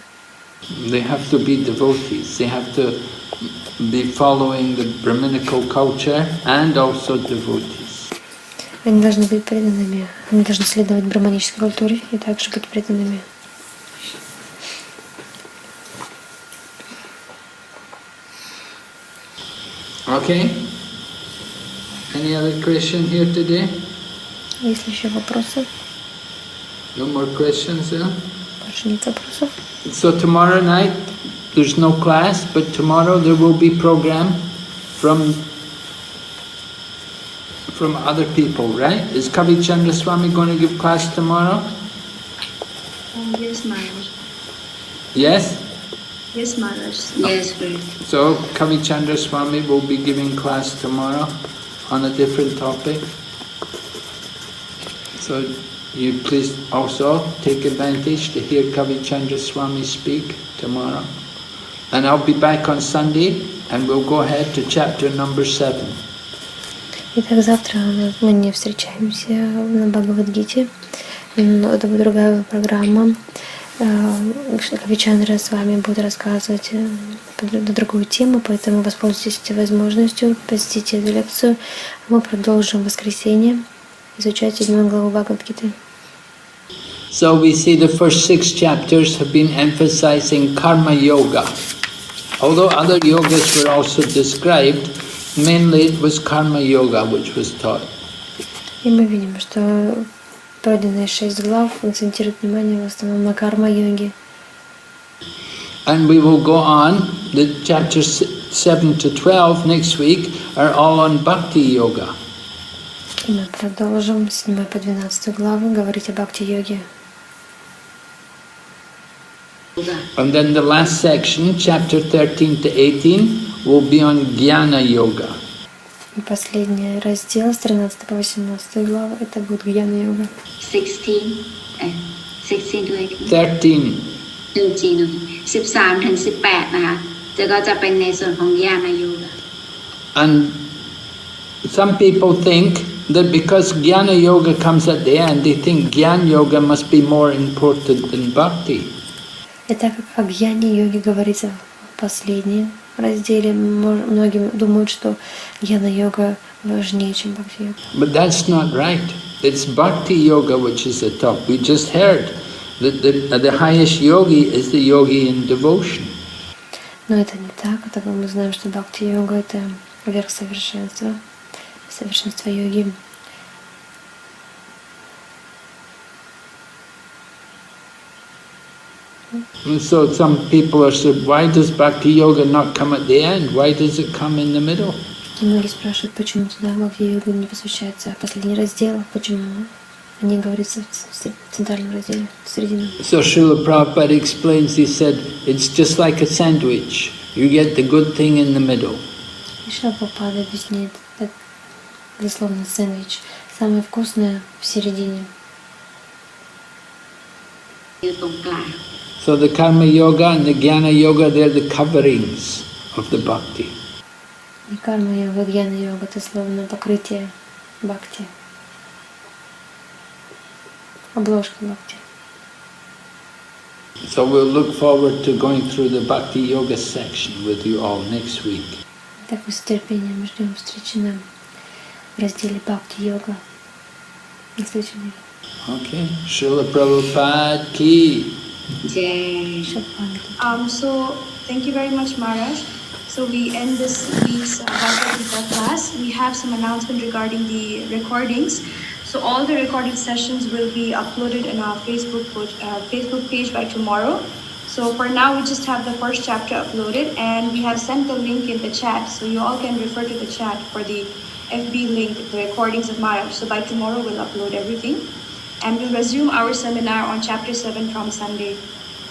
They have to be devotees. They have to be following the Brahminical culture and also devotees. Они должны быть преданными. Они должны следовать браманической культуре и также быть преданными. Okay. Any other question here today? Есть ли еще вопросы? No more questions, yeah? Больше нет вопросов. So tomorrow night there's no class, but tomorrow there will be program from other people, right? Is Kavi Chandra Swami going to give class tomorrow? Yes, Maharaj. Yes? Yes, Maharaj. Yes, please. So Kavi Chandra Swami will be giving class tomorrow on a different topic. So you please also take advantage to hear Kavi Chandra Swami speak tomorrow. And I'll be back on Sunday and we'll go ahead to chapter number 7. Итак, завтра мы не встречаемся на Бхагавад-гите. Это будет другая программа. Kavi Chandra с вами будет рассказывать на другую тему, поэтому воспользуйтесь этой возможностью, посетите эту лекцию. Мы продолжим в воскресенье изучать 7 главу Бхагавад-гиты. So we see the first 6 chapters have been emphasizing karma yoga. Although other yogas were also described, mainly it was karma yoga which was taught. И мы видим, что пройденные 6 глав акцентируют внимание в основном на карма-йоге. And we will go on. The chapters 7 to 12 next week are all on Bhakti yoga. И мы продолжим с 7 по 12 главы говорить о бхакти-йоге. And then the last section, chapter 13 to 18, will be on Jnana yoga. И последний раздел с 13 по 18 главы это будет гьяна-йога. 16 to 18 13 ถึง 18นะคะก็จะเป็นในส่วนของญาณโยคะ And some people think that because Jnana yoga comes at the end, they think Jnana yoga must be more important than Bhakti. И так как о гьяне-йоге говорится в последнем разделе, многие думают, что гьяна-йога важнее, чем бхакти-йога. But that's not right. It's Bhakti yoga which is the top. We just heard that the highest yogi is the yogi in devotion. Но это не так, так как мы знаем, что бхакти-йога это верх совершенства, совершенство йоги. And so some people are saying, why does Bhakti yoga not come at the end? Why does it come in the middle? Многие спрашивают, почему туда бхакти-йога не посвящается последний раздел, почему они говорится в центральном разделе, в середине. So Srila Prabhupada explains, he said, it's just like a sandwich. You get the good thing in the middle. И Шрила Прабхупада объясняет, как дословно сэндвич, самое вкусное в середине. So the karma yoga and the jnana yoga, they're the coverings of the bhakti. И карма-йога, гьяна-йога это словно покрытие бхакти. Обложка бхакти. So we'll look forward to going through the bhakti yoga section with you all next week. Так мы с терпением ждем встречи нам в разделе бхакти-йога. На следующей неделе. Okay, Srila Prabhupada ki. So thank you very much, Maharaj. So we end this week's Bhagavad-gita class. We have some announcement regarding the recordings. So all the recording sessions will be uploaded in our Facebook page by tomorrow. So for now, we just have the first chapter uploaded, and we have sent the link in the chat. So you all can refer to the chat for the FB link, the recordings of Maharaj. So by tomorrow, we'll upload everything. And we'll resume our seminar on chapter 7 from Sunday.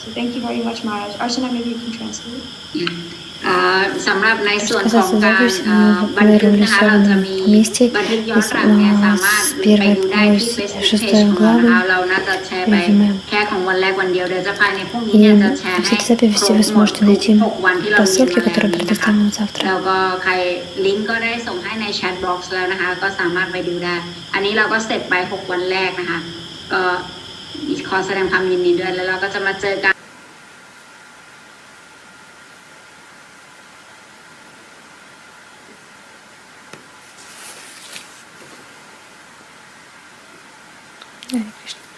So thank you very much, Maharaj. Archana, maybe you can translate. สำหรับในส่วนของการบันทึกนะคะเราจะมีบันทึกย้อนหลังเนี่ยสามารถไปดูได้ที่ Facebook page ของเรานะคะเราน่าจะแชร์ไปแค่ของวันแรกวันเดียวเดี๋ยวจะภายในพรุ่งนี้เนี่ยจะแชร์ให้ครบ6วันที่เรามีมาแล้วก็ใครลิงก์ก็ได้ส่งให้ในแชทบ็อกซ์แล้วนะคะก็สามารถไปดูได้อันนี้เราก็เสร็จไป6วันแรกนะคะก็ขอแสดงความยินดีด้วยแล้วเราก็จะมาเจอกันHare Krishna.